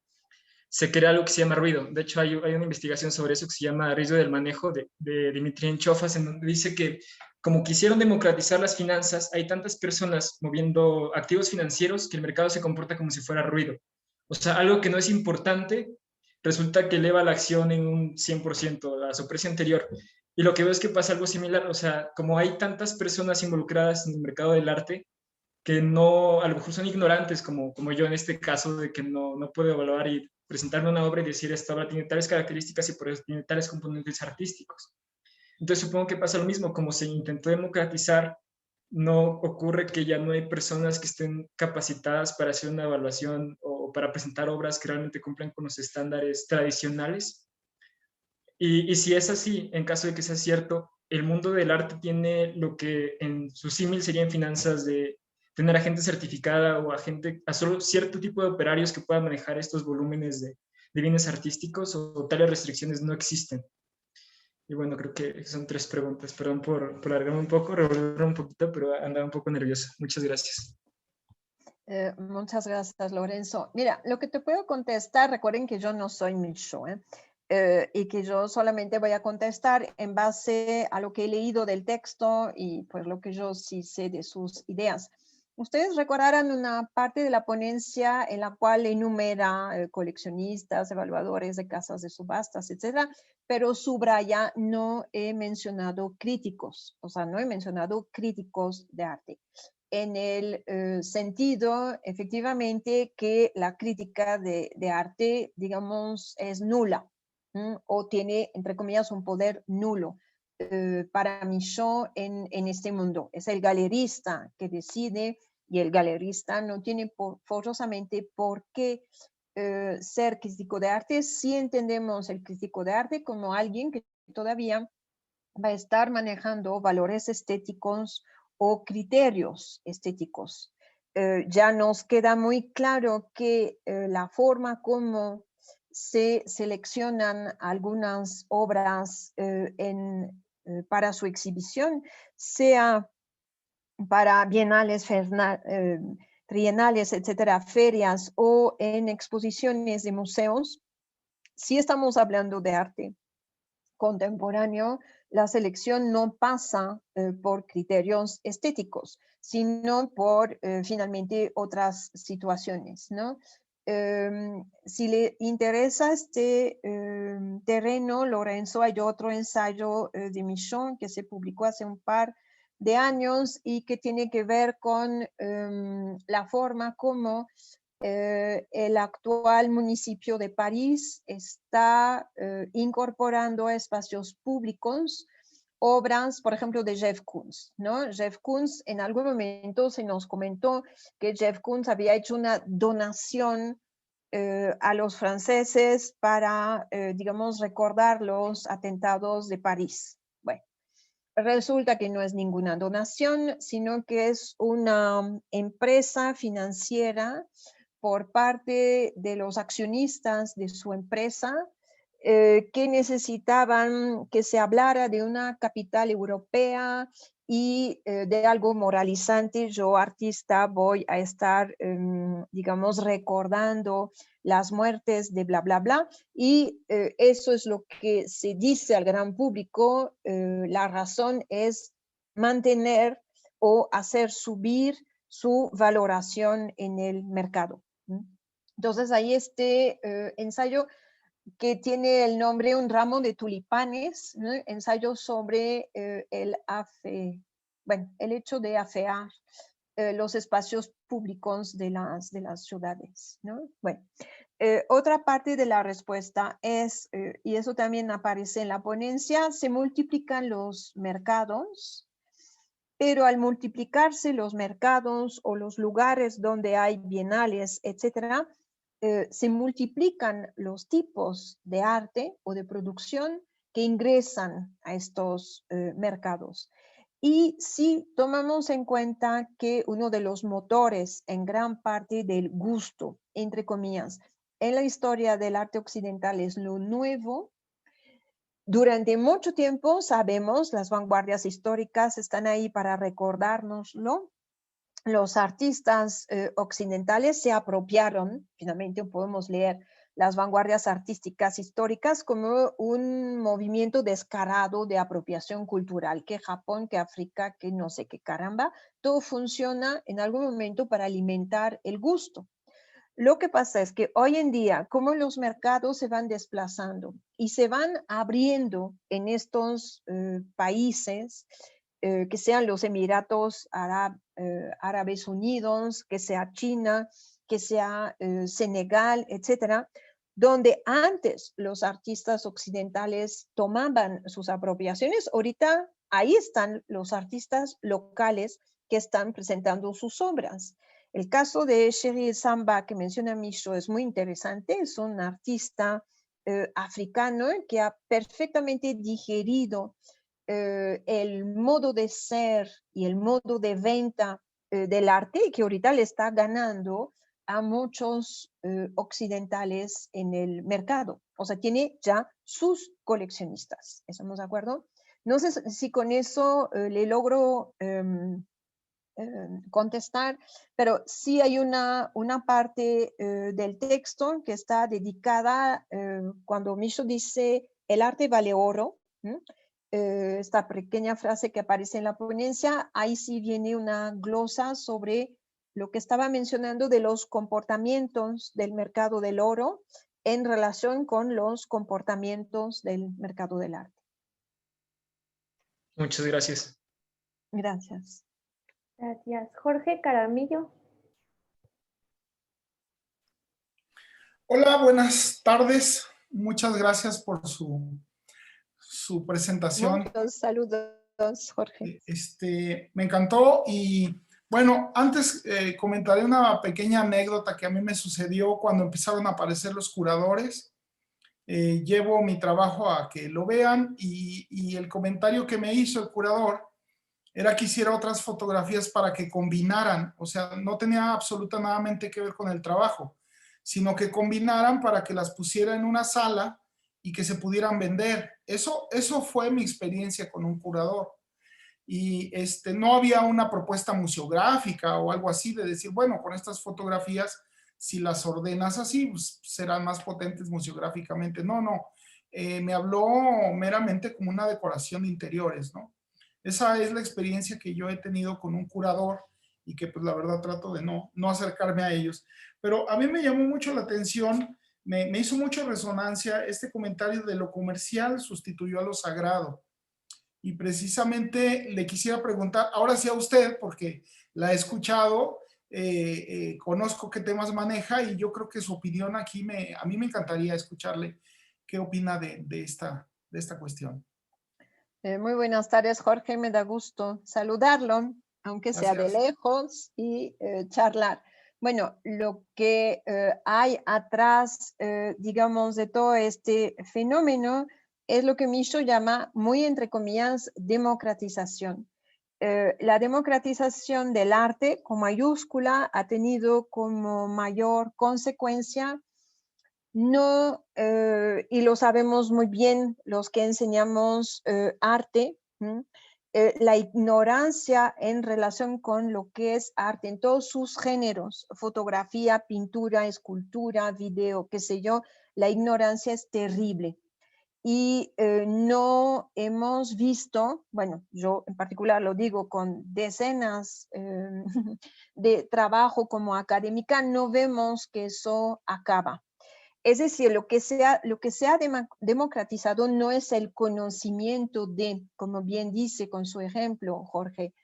Speaker 6: se crea algo que se llama ruido. De hecho, hay una investigación sobre eso que se llama riesgo del manejo de Dimitri Enchofas, en donde dice que como quisieron democratizar las finanzas, hay tantas personas moviendo activos financieros que el mercado se comporta como si fuera ruido. O sea, algo que no es importante resulta que eleva la acción en un 100%, a su precio anterior. Y lo que veo es que pasa algo similar, o sea, como hay tantas personas involucradas en el mercado del arte, que no, a lo mejor son ignorantes, como yo en este caso, de que no puedo evaluar y presentarme una obra y decir esta obra tiene tales características y por eso tiene tales componentes artísticos. Entonces supongo que pasa lo mismo, como se intentó democratizar, no ocurre que ya no hay personas que estén capacitadas para hacer una evaluación o para presentar obras que realmente cumplan con los estándares tradicionales. Y si es así, en caso de que sea cierto, el mundo del arte tiene lo que en su símil sería en finanzas de tener a gente certificada o a solo cierto tipo de operarios que puedan manejar estos volúmenes de bienes artísticos, o tales restricciones no existen. Y bueno, creo que son 3 preguntas. Perdón por alargarme un poco, revolver un poquito, pero andaba un poco nervioso. Muchas gracias.
Speaker 3: Muchas gracias, Lorenzo. Mira, lo que te puedo contestar, recuerden que yo no soy Michaud, y que yo solamente voy a contestar en base a lo que he leído del texto y pues lo que yo sí sé de sus ideas. Ustedes recordarán una parte de la ponencia en la cual enumera coleccionistas, evaluadores de casas de subastas, etcétera, pero subraya, no he mencionado críticos, o sea, no he mencionado críticos de arte. En el sentido, efectivamente, que la crítica de arte, digamos, es nula, o tiene, entre comillas, un poder nulo. Para Michaud en este mundo. Es el galerista que decide, y el galerista no tiene forzosamente por qué ser crítico de arte, si entendemos el crítico de arte como alguien que todavía va a estar manejando valores estéticos o criterios estéticos. ya nos queda muy claro que la forma como se seleccionan algunas obras para su exhibición, sea para bienales, trienales, etcétera, ferias o en exposiciones de museos, si estamos hablando de arte contemporáneo, la selección no pasa por criterios estéticos, sino por finalmente otras situaciones, ¿no? Si le interesa este terreno, Lorenzo, hay otro ensayo de Michon que se publicó hace un par de años y que tiene que ver con la forma como el actual municipio de París está incorporando a espacios públicos obras, por ejemplo, de Jeff Koons, ¿no? Jeff Koons, en algún momento se nos comentó que Jeff Koons había hecho una donación a los franceses para, digamos, recordar los atentados de París. Bueno, resulta que no es ninguna donación, sino que es una empresa financiera por parte de los accionistas de su empresa que necesitaban que se hablara de una capital europea y de algo moralizante. Yo, artista, voy a estar, digamos, recordando las muertes de bla, bla, bla, y eso es lo que se dice al gran público. La razón es mantener o hacer subir su valoración en el mercado. Entonces, ahí este ensayo que tiene el nombre Un ramo de tulipanes, ¿no? Ensayo sobre el hecho de afear los espacios públicos de las ciudades, ¿no? Bueno, otra parte de la respuesta es, y eso también aparece en la ponencia, se multiplican los mercados, pero al multiplicarse los mercados o los lugares donde hay bienales, etcétera, se multiplican los tipos de arte o de producción que ingresan a estos mercados. Y si tomamos en cuenta que uno de los motores en gran parte del gusto, entre comillas, en la historia del arte occidental es lo nuevo, durante mucho tiempo sabemos, las vanguardias históricas están ahí para recordárnoslo. Los artistas occidentales se apropiaron, finalmente podemos leer las vanguardias artísticas históricas como un movimiento descarado de apropiación cultural, que Japón, que África, que no sé qué caramba, todo funciona en algún momento para alimentar el gusto. Lo que pasa es que hoy en día, como los mercados se van desplazando y se van abriendo en estos países, que sean los Emiratos Árabes Unidos, que sea China, que sea Senegal, etcétera, donde antes los artistas occidentales tomaban sus apropiaciones, ahorita ahí están los artistas locales que están presentando sus obras. El caso de Sheryl Sandberg que menciona Micho es muy interesante, es un artista africano que ha perfectamente digerido el modo de ser y el modo de venta del arte, que ahorita le está ganando a muchos occidentales en el mercado. O sea, tiene ya sus coleccionistas. ¿Estamos de acuerdo? No sé si con eso le logro contestar, pero sí hay una parte del texto que está dedicada cuando Micho dice el arte vale oro, esta pequeña frase que aparece en la ponencia, ahí sí viene una glosa sobre lo que estaba mencionando de los comportamientos del mercado del oro en relación con los comportamientos del mercado del arte.
Speaker 6: Muchas gracias.
Speaker 3: Gracias.
Speaker 1: Gracias. Jorge Caramillo.
Speaker 7: Hola, buenas tardes. Muchas gracias por su presentación.
Speaker 3: Muchos saludos, Jorge.
Speaker 7: Me encantó y bueno, antes comentaré una pequeña anécdota que a mí me sucedió cuando empezaron a aparecer los curadores. Llevo mi trabajo a que lo vean y el comentario que me hizo el curador era que hiciera otras fotografías para que combinaran, o sea, no tenía absolutamente que ver con el trabajo, sino que combinaran para que las pusiera en una sala y que se pudieran vender. Eso fue mi experiencia con un curador. Y no había una propuesta museográfica o algo así de decir, bueno, con estas fotografías, si las ordenas así, pues serán más potentes museográficamente. No, no. Me habló meramente como una decoración de interiores, ¿no? Esa es la experiencia que yo he tenido con un curador y que pues la verdad trato de no acercarme a ellos. Pero a mí me llamó mucho la atención, me hizo mucho resonancia este comentario de lo comercial sustituyó a lo sagrado. Y precisamente le quisiera preguntar, ahora sí a usted, porque la he escuchado, conozco qué temas maneja y yo creo que su opinión aquí, a mí me encantaría escucharle qué opina de esta cuestión.
Speaker 3: Muy buenas tardes, Jorge, me da gusto saludarlo, aunque sea de lejos, y charlar. Bueno, lo que hay atrás, digamos, de todo este fenómeno es lo que Micho llama, muy entre comillas, democratización. La democratización del arte, con mayúscula, ha tenido como mayor consecuencia no, y lo sabemos muy bien los que enseñamos arte, la ignorancia en relación con lo que es arte en todos sus géneros, fotografía, pintura, escultura, video, qué sé yo, la ignorancia es terrible. Y no hemos visto, bueno, yo en particular lo digo con decenas de trabajo como académica, no vemos que eso acaba. Es decir, lo que se ha democratizado no es el conocimiento de, como bien dice con su ejemplo, Jorge,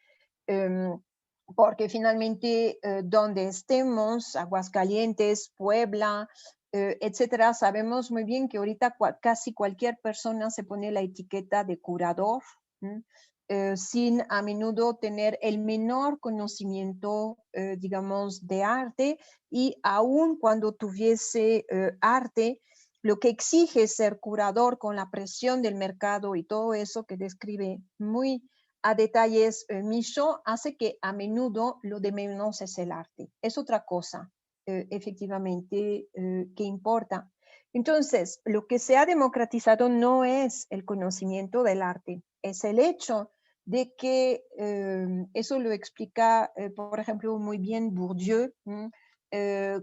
Speaker 3: porque finalmente donde estemos, Aguascalientes, Puebla, etcétera, sabemos muy bien que ahorita casi cualquier persona se pone la etiqueta de curador, sin a menudo tener el menor conocimiento, digamos, de arte, y aun cuando tuviese arte, lo que exige ser curador con la presión del mercado y todo eso que describe muy a detalles Micho, hace que a menudo lo de menos es el arte. Es otra cosa, efectivamente, que importa. Entonces, lo que se ha democratizado no es el conocimiento del arte, es el hecho de que eso lo explica, por ejemplo, muy bien Bourdieu,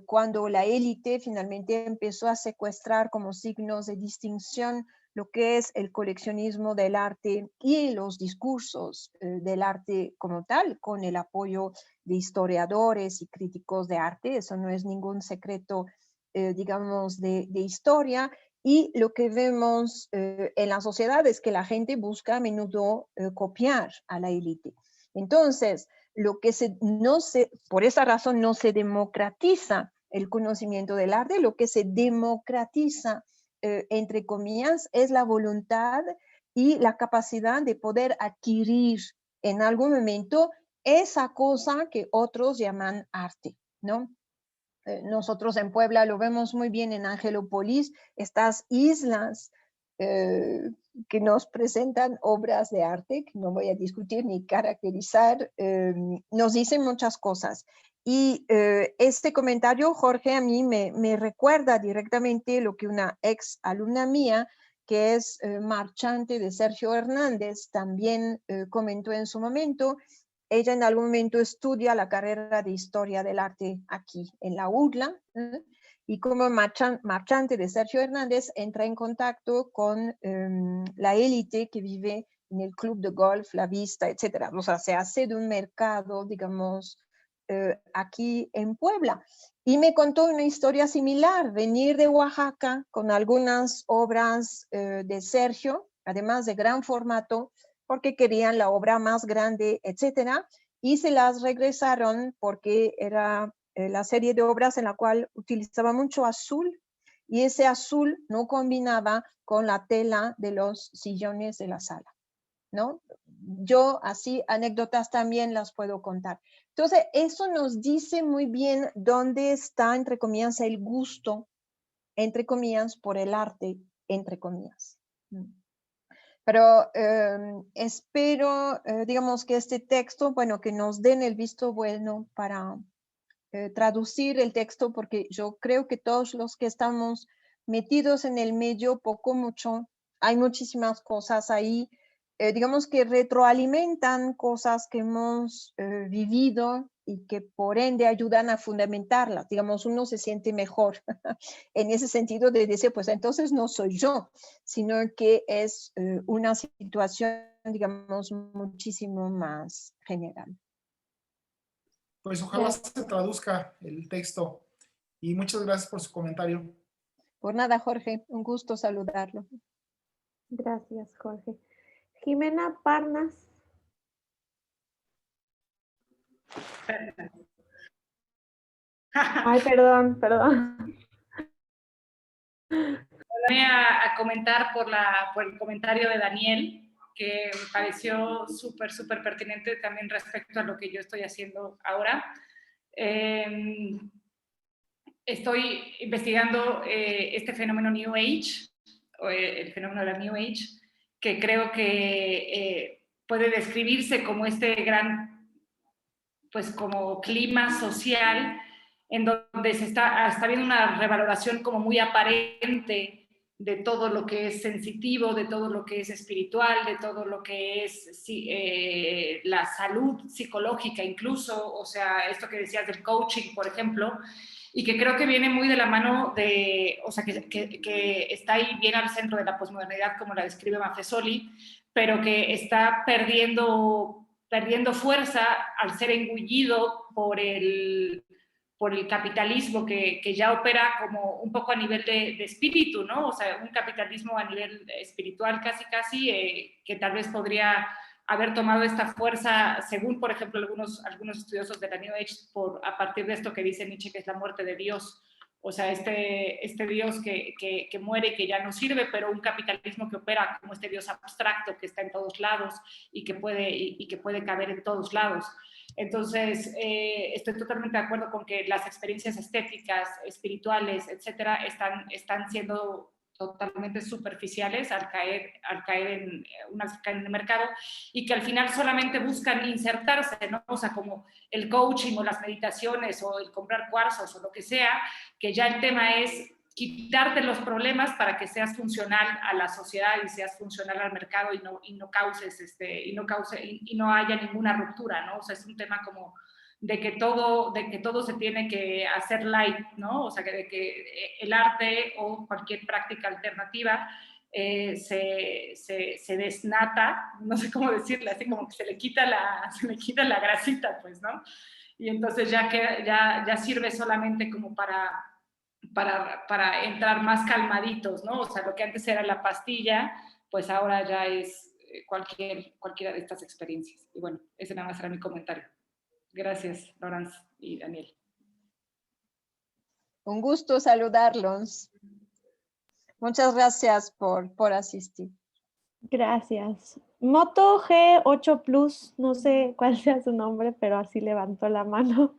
Speaker 3: cuando la élite finalmente empezó a secuestrar como signos de distinción lo que es el coleccionismo del arte y los discursos del arte como tal, con el apoyo de historiadores y críticos de arte. Eso no es ningún secreto, digamos, de historia. Y lo que vemos en la sociedad es que la gente busca a menudo copiar a la élite. Entonces, por esa razón no se democratiza el conocimiento del arte, lo que se democratiza, entre comillas, es la voluntad y la capacidad de poder adquirir en algún momento esa cosa que otros llaman arte, ¿no? Nosotros en Puebla lo vemos muy bien en Angelópolis, estas islas que nos presentan obras de arte, que no voy a discutir ni caracterizar, nos dicen muchas cosas. Y este comentario, Jorge, a mí me recuerda directamente lo que una ex alumna mía, que es marchante de Sergio Hernández, también comentó en su momento. Ella en algún momento estudia la carrera de Historia del Arte aquí en la UDLA, y como marchante de Sergio Hernández entra en contacto con la élite que vive en el club de golf, la Vista, etc. O sea, se hace de un mercado, digamos, aquí en Puebla. Y me contó una historia similar, venir de Oaxaca con algunas obras de Sergio, además de gran formato, porque querían la obra más grande, etcétera, y se las regresaron porque era la serie de obras en la cual utilizaba mucho azul, y ese azul no combinaba con la tela de los sillones de la sala, ¿no? Yo así anécdotas también las puedo contar. Entonces, eso nos dice muy bien dónde está, entre comillas, el gusto, entre comillas, por el arte, entre comillas. Pero espero, digamos, que este texto, bueno, que nos den el visto bueno para traducir el texto, porque yo creo que todos los que estamos metidos en el medio, poco mucho, hay muchísimas cosas ahí, digamos que retroalimentan cosas que hemos vivido y que por ende ayudan a fundamentarlas. Digamos, uno se siente mejor en ese sentido de decir, pues entonces no soy yo, sino que es una situación, digamos, muchísimo más general.
Speaker 7: Pues ojalá se traduzca el texto. Y muchas gracias por su comentario.
Speaker 3: Por nada, Jorge, un gusto saludarlo.
Speaker 1: Gracias, Jorge. Jimena Parnas. Ay, perdón.
Speaker 8: Voy a comentar por el comentario de Daniel, que me pareció súper pertinente también respecto a lo que yo estoy haciendo ahora. Estoy investigando este fenómeno New Age, el fenómeno de la New Age, que creo que puede describirse como este gran, pues como clima social en donde se está habiendo una revaloración como muy aparente de todo lo que es sensitivo, de todo lo que es espiritual, de todo lo que es la salud psicológica incluso, o sea, esto que decías del coaching, por ejemplo, y que creo que viene muy de la mano de, o sea, que está ahí bien al centro de la posmodernidad, como la describe Maffesoli, pero que está perdiendo fuerza al ser engullido por el capitalismo que ya opera como un poco a nivel de espíritu, ¿no? O sea, un capitalismo a nivel espiritual casi, que tal vez podría haber tomado esta fuerza, según, por ejemplo, algunos estudiosos de la New Age, a partir de esto que dice Nietzsche, que es la muerte de Dios. O sea, este Dios que muere y que ya no sirve, pero un capitalismo que opera como este Dios abstracto que está en todos lados y que puede caber en todos lados. Entonces, estoy totalmente de acuerdo con que las experiencias estéticas, espirituales, etcétera, están siendo totalmente superficiales al caer en el mercado, y que al final solamente buscan insertarse, ¿no? O sea, como el coaching o las meditaciones o el comprar cuarzos o lo que sea, que ya el tema es quitarte los problemas para que seas funcional a la sociedad y seas funcional al mercado y no haya ninguna ruptura, ¿no? O sea, es un tema como de que todo se tiene que hacer light, ¿no? O sea, que el arte o cualquier práctica alternativa se desnata, no sé cómo decirle, así como que se le quita la grasita, pues, ¿no? Y entonces ya sirve solamente como para entrar más calmaditos, ¿no? O sea, lo que antes era la pastilla, pues ahora ya es cualquiera de estas experiencias. Y bueno, ese nada más era mi comentario. Gracias, Laurence y Daniel.
Speaker 3: Un gusto saludarlos. Muchas gracias por asistir.
Speaker 1: Gracias. Moto G8 Plus, no sé cuál sea su nombre, pero así levantó la mano.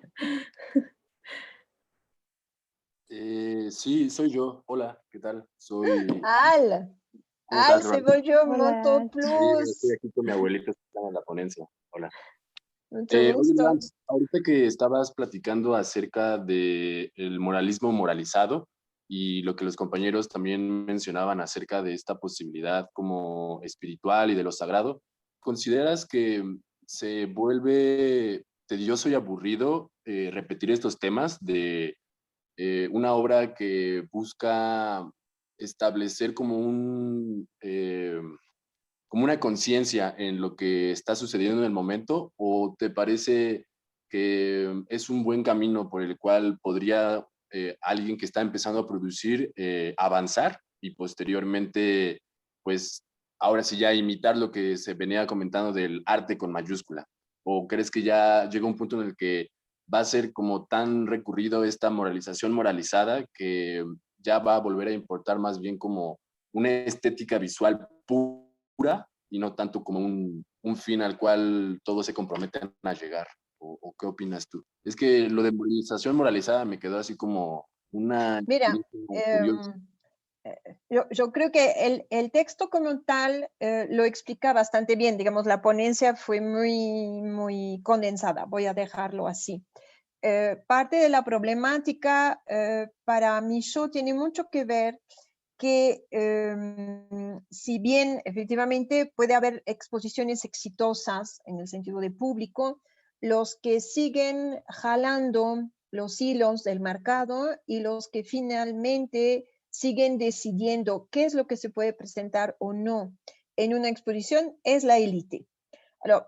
Speaker 9: Sí, soy yo. Hola, ¿qué tal? Soy...
Speaker 3: Al se volvió Moto Plus.
Speaker 9: Sí, estoy aquí con mi abuelito en la ponencia. Hola.
Speaker 3: Mucho
Speaker 9: Oye,
Speaker 3: gusto.
Speaker 9: Lance, ahorita que estabas platicando acerca del moralismo moralizado y lo que los compañeros también mencionaban acerca de esta posibilidad como espiritual y de lo sagrado, ¿consideras que se vuelve tedioso y aburrido repetir estos temas de una obra que busca establecer como como una conciencia en lo que está sucediendo en el momento, o te parece que es un buen camino por el cual podría alguien que está empezando a producir avanzar y posteriormente, pues ahora sí ya imitar lo que se venía comentando del arte con mayúscula? ¿O crees que ya llega un punto en el que va a ser como tan recurrido esta moralización moralizada que ya va a volver a importar más bien como una estética visual pura y no tanto como un fin al cual todos se comprometen a llegar? ¿O qué opinas tú? Es que lo de moralización moralizada me quedó así como una...
Speaker 3: Mira, Yo creo que el texto como tal lo explica bastante bien. Digamos, la ponencia fue muy condensada, voy a dejarlo así. Parte de la problemática para Michaud tiene mucho que ver que si bien efectivamente puede haber exposiciones exitosas en el sentido de público, los que siguen jalando los hilos del mercado y los que finalmente siguen decidiendo qué es lo que se puede presentar o no en una exposición es la élite.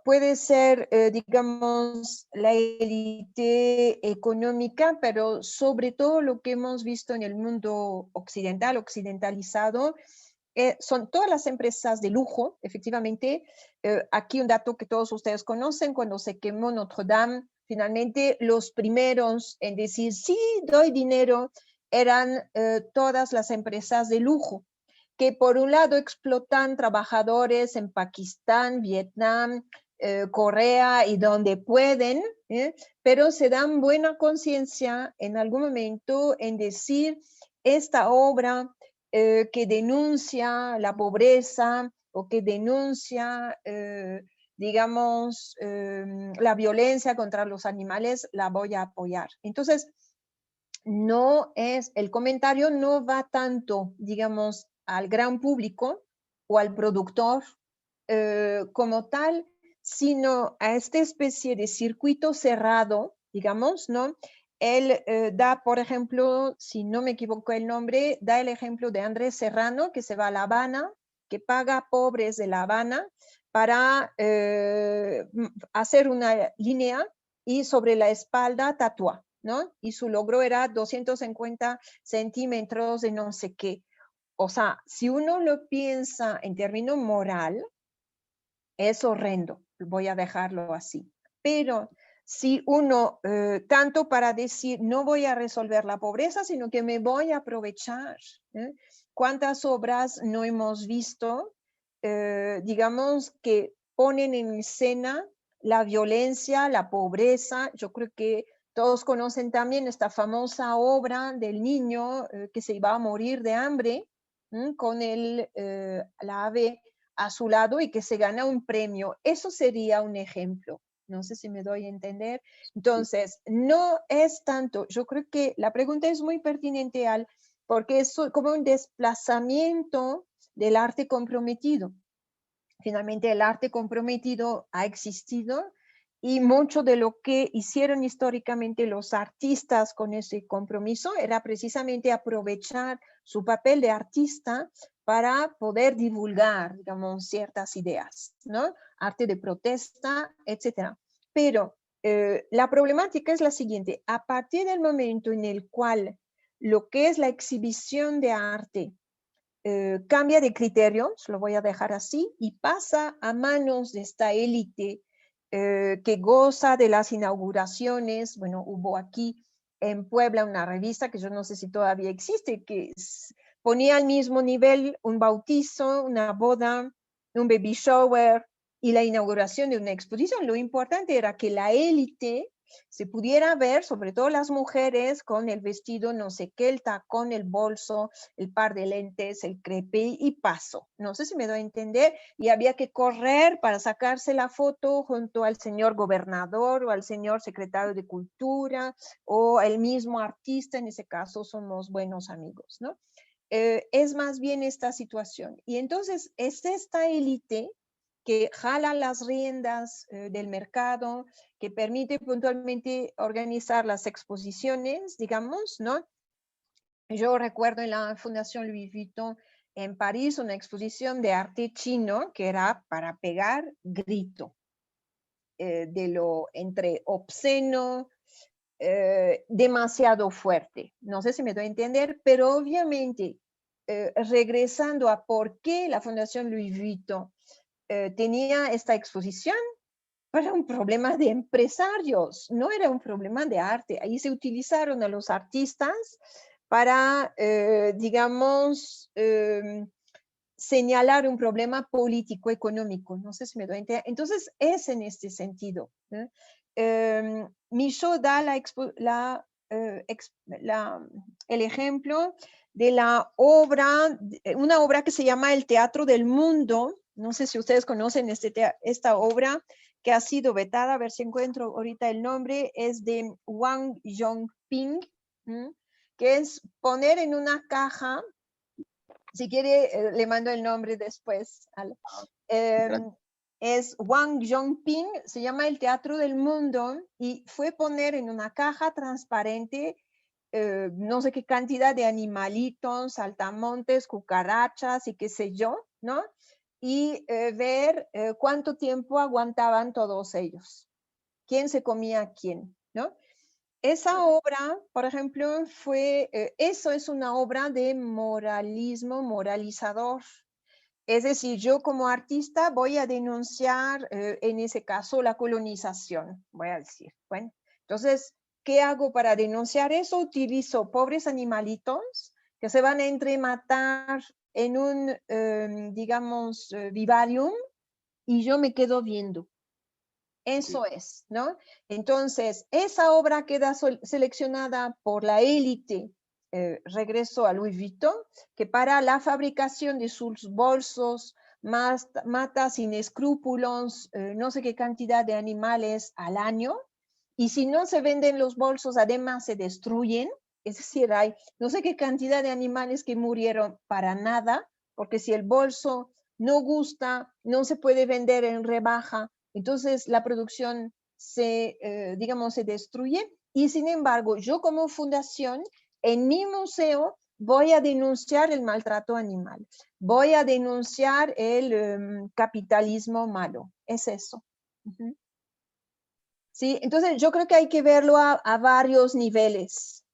Speaker 3: Puede ser, digamos, la élite económica, pero sobre todo lo que hemos visto en el mundo occidental, occidentalizado, son todas las empresas de lujo, efectivamente. Aquí un dato que todos ustedes conocen, cuando se quemó Notre Dame, finalmente los primeros en decir, sí, doy dinero, eran todas las empresas de lujo, que por un lado explotan trabajadores en Pakistán, Vietnam, Corea y donde pueden, pero se dan buena conciencia en algún momento en decir esta obra que denuncia la pobreza o que denuncia, digamos, la violencia contra los animales, la voy a apoyar. Entonces, el comentario no va tanto, digamos, al gran público o al productor como tal, sino a esta especie de circuito cerrado, digamos, ¿no? Él da, por ejemplo, si no me equivoco el nombre, da el ejemplo de Andrés Serrano, que se va a La Habana, que paga a pobres de La Habana para hacer una línea y sobre la espalda tatuar, ¿no? Y su logro era 250 centímetros de no sé qué. O sea, si uno lo piensa en términos moral, es horrendo, voy a dejarlo así. Pero si uno, tanto para decir, no voy a resolver la pobreza, sino que me voy a aprovechar. ¿Cuántas obras no hemos visto, digamos, que ponen en escena la violencia, la pobreza? Yo creo que todos conocen también esta famosa obra del niño que se iba a morir de hambre, con la ave a su lado y que se gana un premio. Eso sería un ejemplo. No sé si me doy a entender. Entonces, no es tanto, yo creo que la pregunta es muy pertinente porque es como un desplazamiento del arte comprometido. Finalmente, el arte comprometido ha existido y mucho de lo que hicieron históricamente los artistas con ese compromiso era precisamente aprovechar su papel de artista para poder divulgar, digamos, ciertas ideas, ¿no? Arte de protesta, etc. Pero la problemática es la siguiente: a partir del momento en el cual lo que es la exhibición de arte cambia de criterios, lo voy a dejar así, y pasa a manos de esta élite que goza de las inauguraciones. Bueno, hubo aquí en Puebla una revista que yo no sé si todavía existe, que ponía al mismo nivel un bautizo, una boda, un baby shower y la inauguración de una exposición. Lo importante era que la élite se pudiera ver, sobre todo las mujeres, con el vestido, no sé qué, el tacón, el bolso, el par de lentes, el crepé y paso. No sé si me doy a entender. Y había que correr para sacarse la foto junto al señor gobernador o al señor secretario de Cultura o el mismo artista. En ese caso somos buenos amigos, ¿no? Es más bien esta situación. Y entonces es esta élite que jala las riendas del mercado, que permite puntualmente organizar las exposiciones, digamos, ¿no? Yo recuerdo en la Fundación Louis Vuitton en París una exposición de arte chino que era para pegar grito, de lo entre obsceno, demasiado fuerte. No sé si me doy a entender, pero obviamente, regresando a por qué la Fundación Louis Vuitton tenía esta exposición, era un problema de empresarios, no era un problema de arte. Ahí se utilizaron a los artistas para, digamos, señalar un problema político-económico. No sé si me doy a entender. Entonces, es en este sentido. Michaud da el ejemplo de la obra, una obra que se llama El Teatro del Mundo. No sé si ustedes conocen esta obra que ha sido vetada, a ver si encuentro ahorita el nombre, es de Wang Yongping, que es poner en una caja, si quiere le mando el nombre después. Es Wang Yongping, se llama El Teatro del Mundo, y fue poner en una caja transparente no sé qué cantidad de animalitos, saltamontes, cucarachas y qué sé yo, ¿no? Y ver cuánto tiempo aguantaban todos ellos, quién se comía a quién, ¿no? Esa obra, por ejemplo, eso es una obra de moralismo moralizador. Es decir, yo como artista voy a denunciar, en ese caso, la colonización, voy a decir. Bueno, entonces, ¿qué hago para denunciar eso? Utilizo pobres animalitos que se van a entrematar en un, digamos, vivarium, y yo me quedo viendo. Eso es, ¿no? Entonces, esa obra queda seleccionada por la élite, regreso a Louis Vuitton, que para la fabricación de sus bolsos mata sin escrúpulos no sé qué cantidad de animales al año, y si no se venden los bolsos, además se destruyen, es decir, hay no sé qué cantidad de animales que murieron para nada, porque si el bolso no gusta, no se puede vender en rebaja, entonces la producción digamos, se destruye. Y sin embargo, yo como fundación, en mi museo, voy a denunciar el maltrato animal. Voy a denunciar el capitalismo malo. Es eso. ¿Sí? Entonces, yo creo que hay que verlo a varios niveles.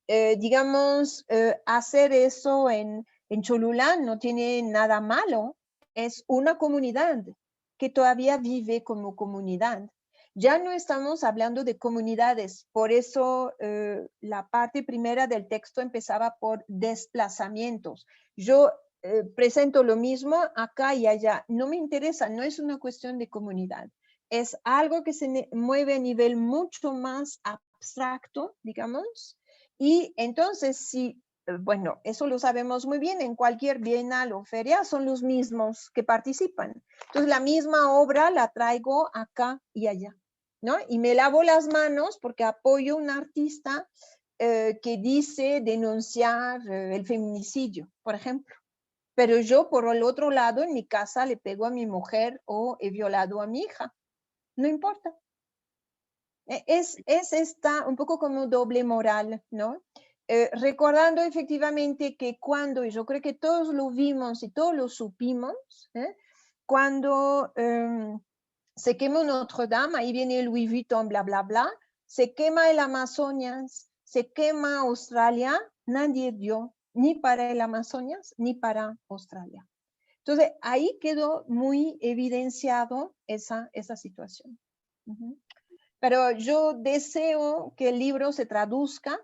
Speaker 3: Digamos, hacer eso en Cholula no tiene nada malo. Es una comunidad que todavía vive como comunidad. Ya no estamos hablando de comunidades, por eso la parte primera del texto empezaba por desplazamientos. Yo presento lo mismo acá y allá, no me interesa, no es una cuestión de comunidad, es algo que se mueve a nivel mucho más abstracto, digamos, y entonces si bueno, eso lo sabemos muy bien, en cualquier bienal o feria son los mismos que participan. Entonces la misma obra la traigo acá y allá, ¿no? Y me lavo las manos porque apoyo a un artista que dice denunciar el feminicidio, por ejemplo. Pero yo, por el otro lado, en mi casa le pego a mi mujer o he violado a mi hija. No importa. Es esta un poco como doble moral, ¿no? Recordando efectivamente que cuando, y yo creo que todos lo vimos y todos lo supimos, cuando se quema Notre Dame, ahí viene Louis Vuitton, bla, bla, bla, se quema el Amazonas, se quema Australia, nadie dio ni para el Amazonas ni para Australia. Entonces, ahí quedó muy evidenciado esa situación. Pero yo deseo que el libro se traduzca,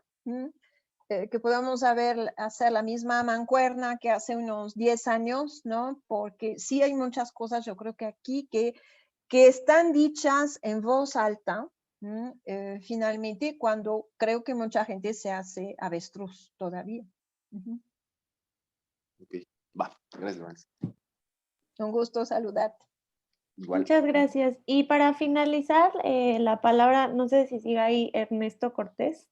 Speaker 3: que podamos hacer la misma mancuerna que hace unos 10 años, ¿no? Porque sí hay muchas cosas, yo creo que aquí, que están dichas en voz alta, finalmente, cuando creo que mucha gente se hace avestruz todavía.
Speaker 9: Ok, va, gracias.
Speaker 3: Un gusto saludarte.
Speaker 9: Igual.
Speaker 1: Muchas gracias. Y para finalizar, la palabra, no sé si sigue ahí Ernesto Cortés.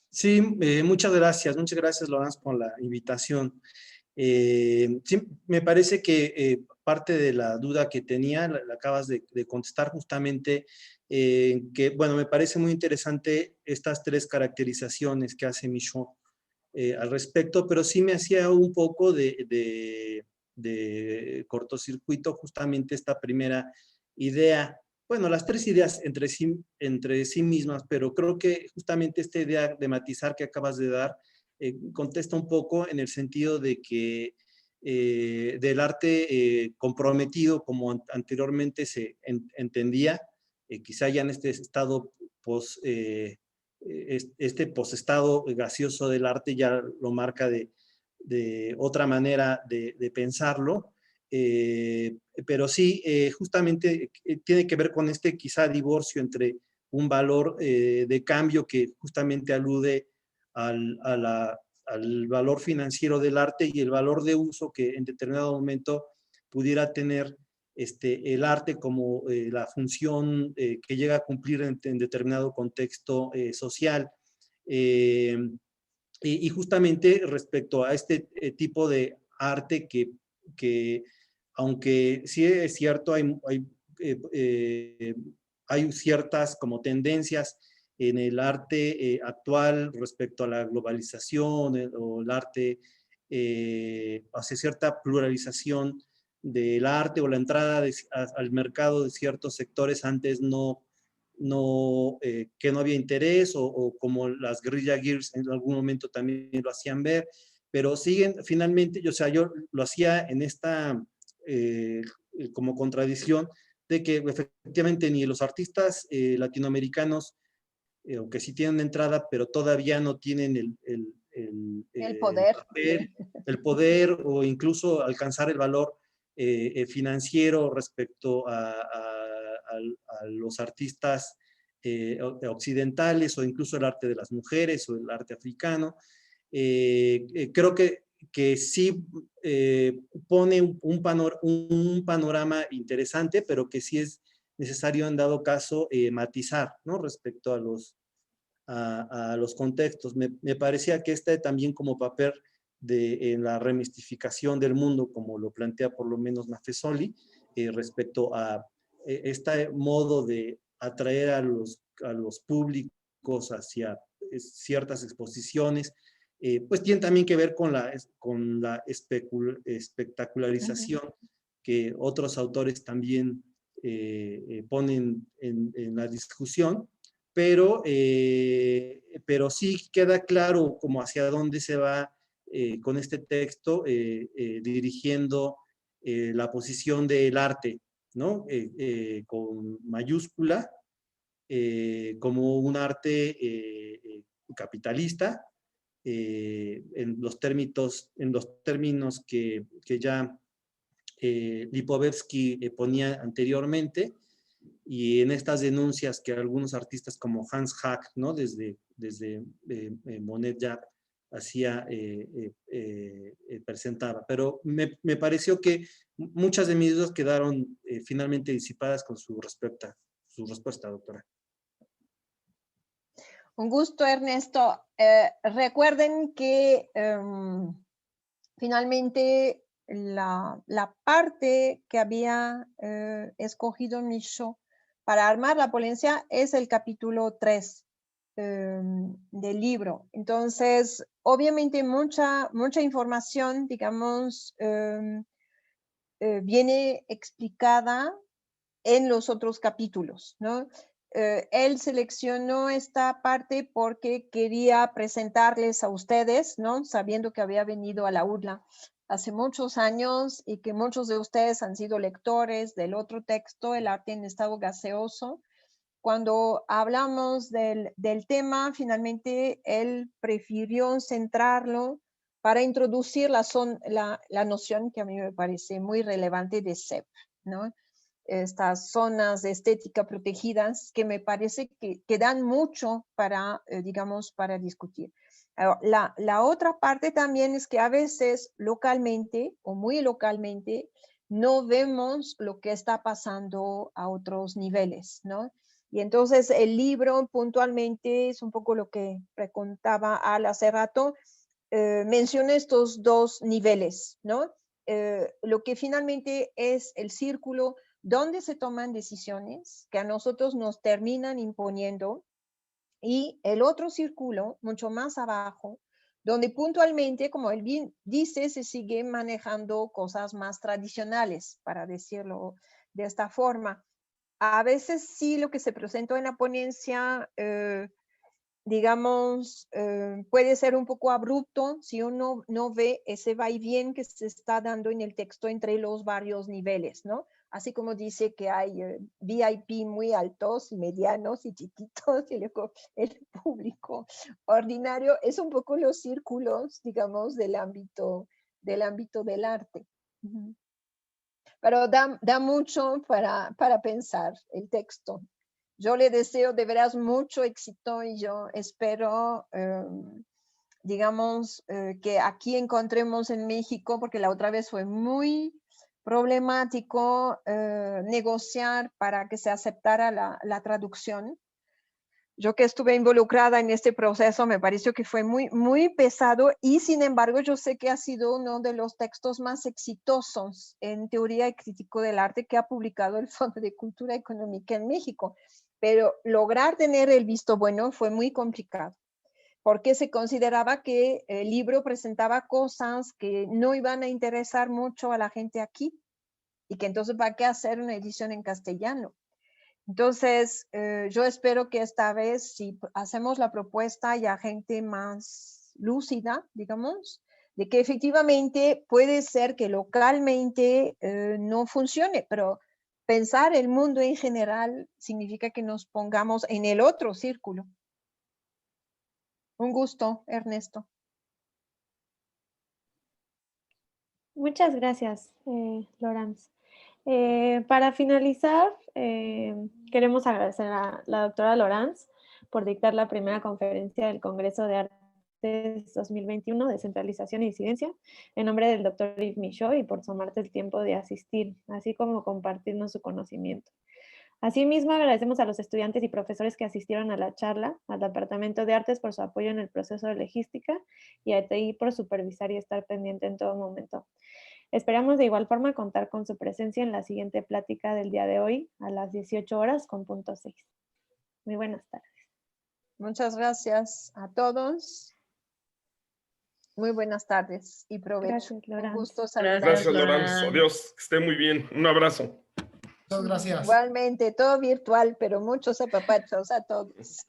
Speaker 10: Sí, muchas gracias, Laurence, por la invitación. Sí, me parece que parte de la duda que tenía la acabas de contestar justamente, que, bueno, me parece muy interesante estas tres caracterizaciones que hace Michaud al respecto, pero sí me hacía un poco de cortocircuito justamente esta primera idea. Bueno, las tres ideas entre sí mismas, pero creo que justamente esta idea de matizar que acabas de dar contesta un poco en el sentido de que del arte comprometido, como anteriormente se entendía, quizá ya en este estado este posestado gaseoso del arte ya lo marca de otra manera de pensarlo, pero sí, justamente tiene que ver con este quizá divorcio entre un valor de cambio que justamente alude al valor financiero del arte y el valor de uso que en determinado momento pudiera tener el arte como la función que llega a cumplir en determinado contexto social. Y justamente respecto a este tipo de arte que aunque sí es cierto, hay ciertas como tendencias en el arte actual respecto a la globalización o el arte hacia cierta pluralización del arte o la entrada al mercado de ciertos sectores antes que no había interés o como las guerrilla gears en algún momento también lo hacían ver, pero siguen finalmente, yo lo hacía en esta como contradicción de que efectivamente ni los artistas latinoamericanos, aunque sí tienen entrada, pero todavía no tienen
Speaker 3: el poder.
Speaker 10: El poder o incluso alcanzar el valor financiero respecto a los artistas occidentales o incluso el arte de las mujeres o el arte africano. Creo que sí pone un panorama interesante, pero que sí es necesario en dado caso matizar, ¿no? Respecto a los contextos. Me parecía que también como papel en la remistificación del mundo, como lo plantea por lo menos Maffesoli, respecto a este modo de atraer a los públicos hacia ciertas exposiciones, pues tiene también que ver con la espectacularización que otros autores también ponen en la discusión, pero sí queda claro como hacia dónde se va con este texto dirigiendo la posición del arte, ¿no? Con mayúscula, como un arte capitalista, en los términos que ya Lipovetsky ponía anteriormente, y en estas denuncias que algunos artistas como Hans Hack, ¿no? desde Monet ya presentaba. Pero me pareció que muchas de mis dudas quedaron finalmente disipadas con su respuesta, doctora.
Speaker 3: Un gusto, Ernesto. Recuerden que finalmente la parte que había escogido Michaud para armar la ponencia es el capítulo 3 del libro. Entonces, obviamente mucha información, digamos, viene explicada en los otros capítulos, ¿no? Él seleccionó esta parte porque quería presentarles a ustedes, ¿no? Sabiendo que había venido a la UDLA hace muchos años y que muchos de ustedes han sido lectores del otro texto, El arte en estado gaseoso. Cuando hablamos del tema, finalmente él prefirió centrarlo para introducir la noción que a mí me parece muy relevante de CEP, ¿no? Estas zonas de estética protegidas que me parece que dan mucho para, digamos, para discutir. La otra parte también es que a veces localmente o muy localmente no vemos lo que está pasando a otros niveles, ¿no? Y entonces el libro puntualmente es un poco lo que preguntaba Al hace rato, menciona estos dos niveles, ¿no? Lo que finalmente es el círculo donde se toman decisiones que a nosotros nos terminan imponiendo, y el otro círculo, mucho más abajo, donde puntualmente, como él bien dice, se sigue manejando cosas más tradicionales, para decirlo de esta forma. A veces sí lo que se presentó en la ponencia, digamos, puede ser un poco abrupto si uno no ve ese vaivén que se está dando en el texto entre los varios niveles, ¿no? Así como dice que hay VIP muy altos y medianos y chiquitos, y luego el público ordinario, es un poco los círculos, digamos, del ámbito del arte. Pero da mucho para pensar el texto. Yo le deseo de veras mucho éxito y yo espero digamos, que aquí encontremos en México, porque la otra vez fue muy problemático negociar para que se aceptara la traducción. Yo que estuve involucrada en este proceso me pareció que fue muy pesado y sin embargo yo sé que ha sido uno de los textos más exitosos en teoría y crítico del arte que ha publicado el Fondo de Cultura Económica en México. Pero lograr tener el visto bueno fue muy complicado porque se consideraba que el libro presentaba cosas que no iban a interesar mucho a la gente aquí y que entonces ¿para qué hacer una edición en castellano? Entonces, yo espero que esta vez, si hacemos la propuesta, haya gente más lúcida, digamos, de que efectivamente puede ser que localmente no funcione, pero pensar el mundo en general significa que nos pongamos en el otro círculo. Un gusto, Ernesto.
Speaker 1: Muchas gracias, Laurence. Para finalizar, queremos agradecer a la doctora Laurence por dictar la primera conferencia del Congreso de Artes 2021, Descentralización y Disidencia, en nombre del doctor Yves Michaud y por tomarte el tiempo de asistir, así como compartirnos su conocimiento. Asimismo, agradecemos a los estudiantes y profesores que asistieron a la charla, al Departamento de Artes por su apoyo en el proceso de logística y a ETI por supervisar y estar pendiente en todo momento. Esperamos de igual forma contar con su presencia en la siguiente plática del día de hoy a las 18 horas con punto 6. Muy buenas tardes.
Speaker 3: Muchas gracias a todos. Muy buenas tardes y provecho.
Speaker 1: Gracias, Laurence.
Speaker 3: Un gusto saludar.
Speaker 5: Gracias, Laurence. Adiós. Que esté muy bien. Un abrazo.
Speaker 7: Muchas gracias.
Speaker 3: Igualmente, todo virtual, pero muchos apapachos a todos.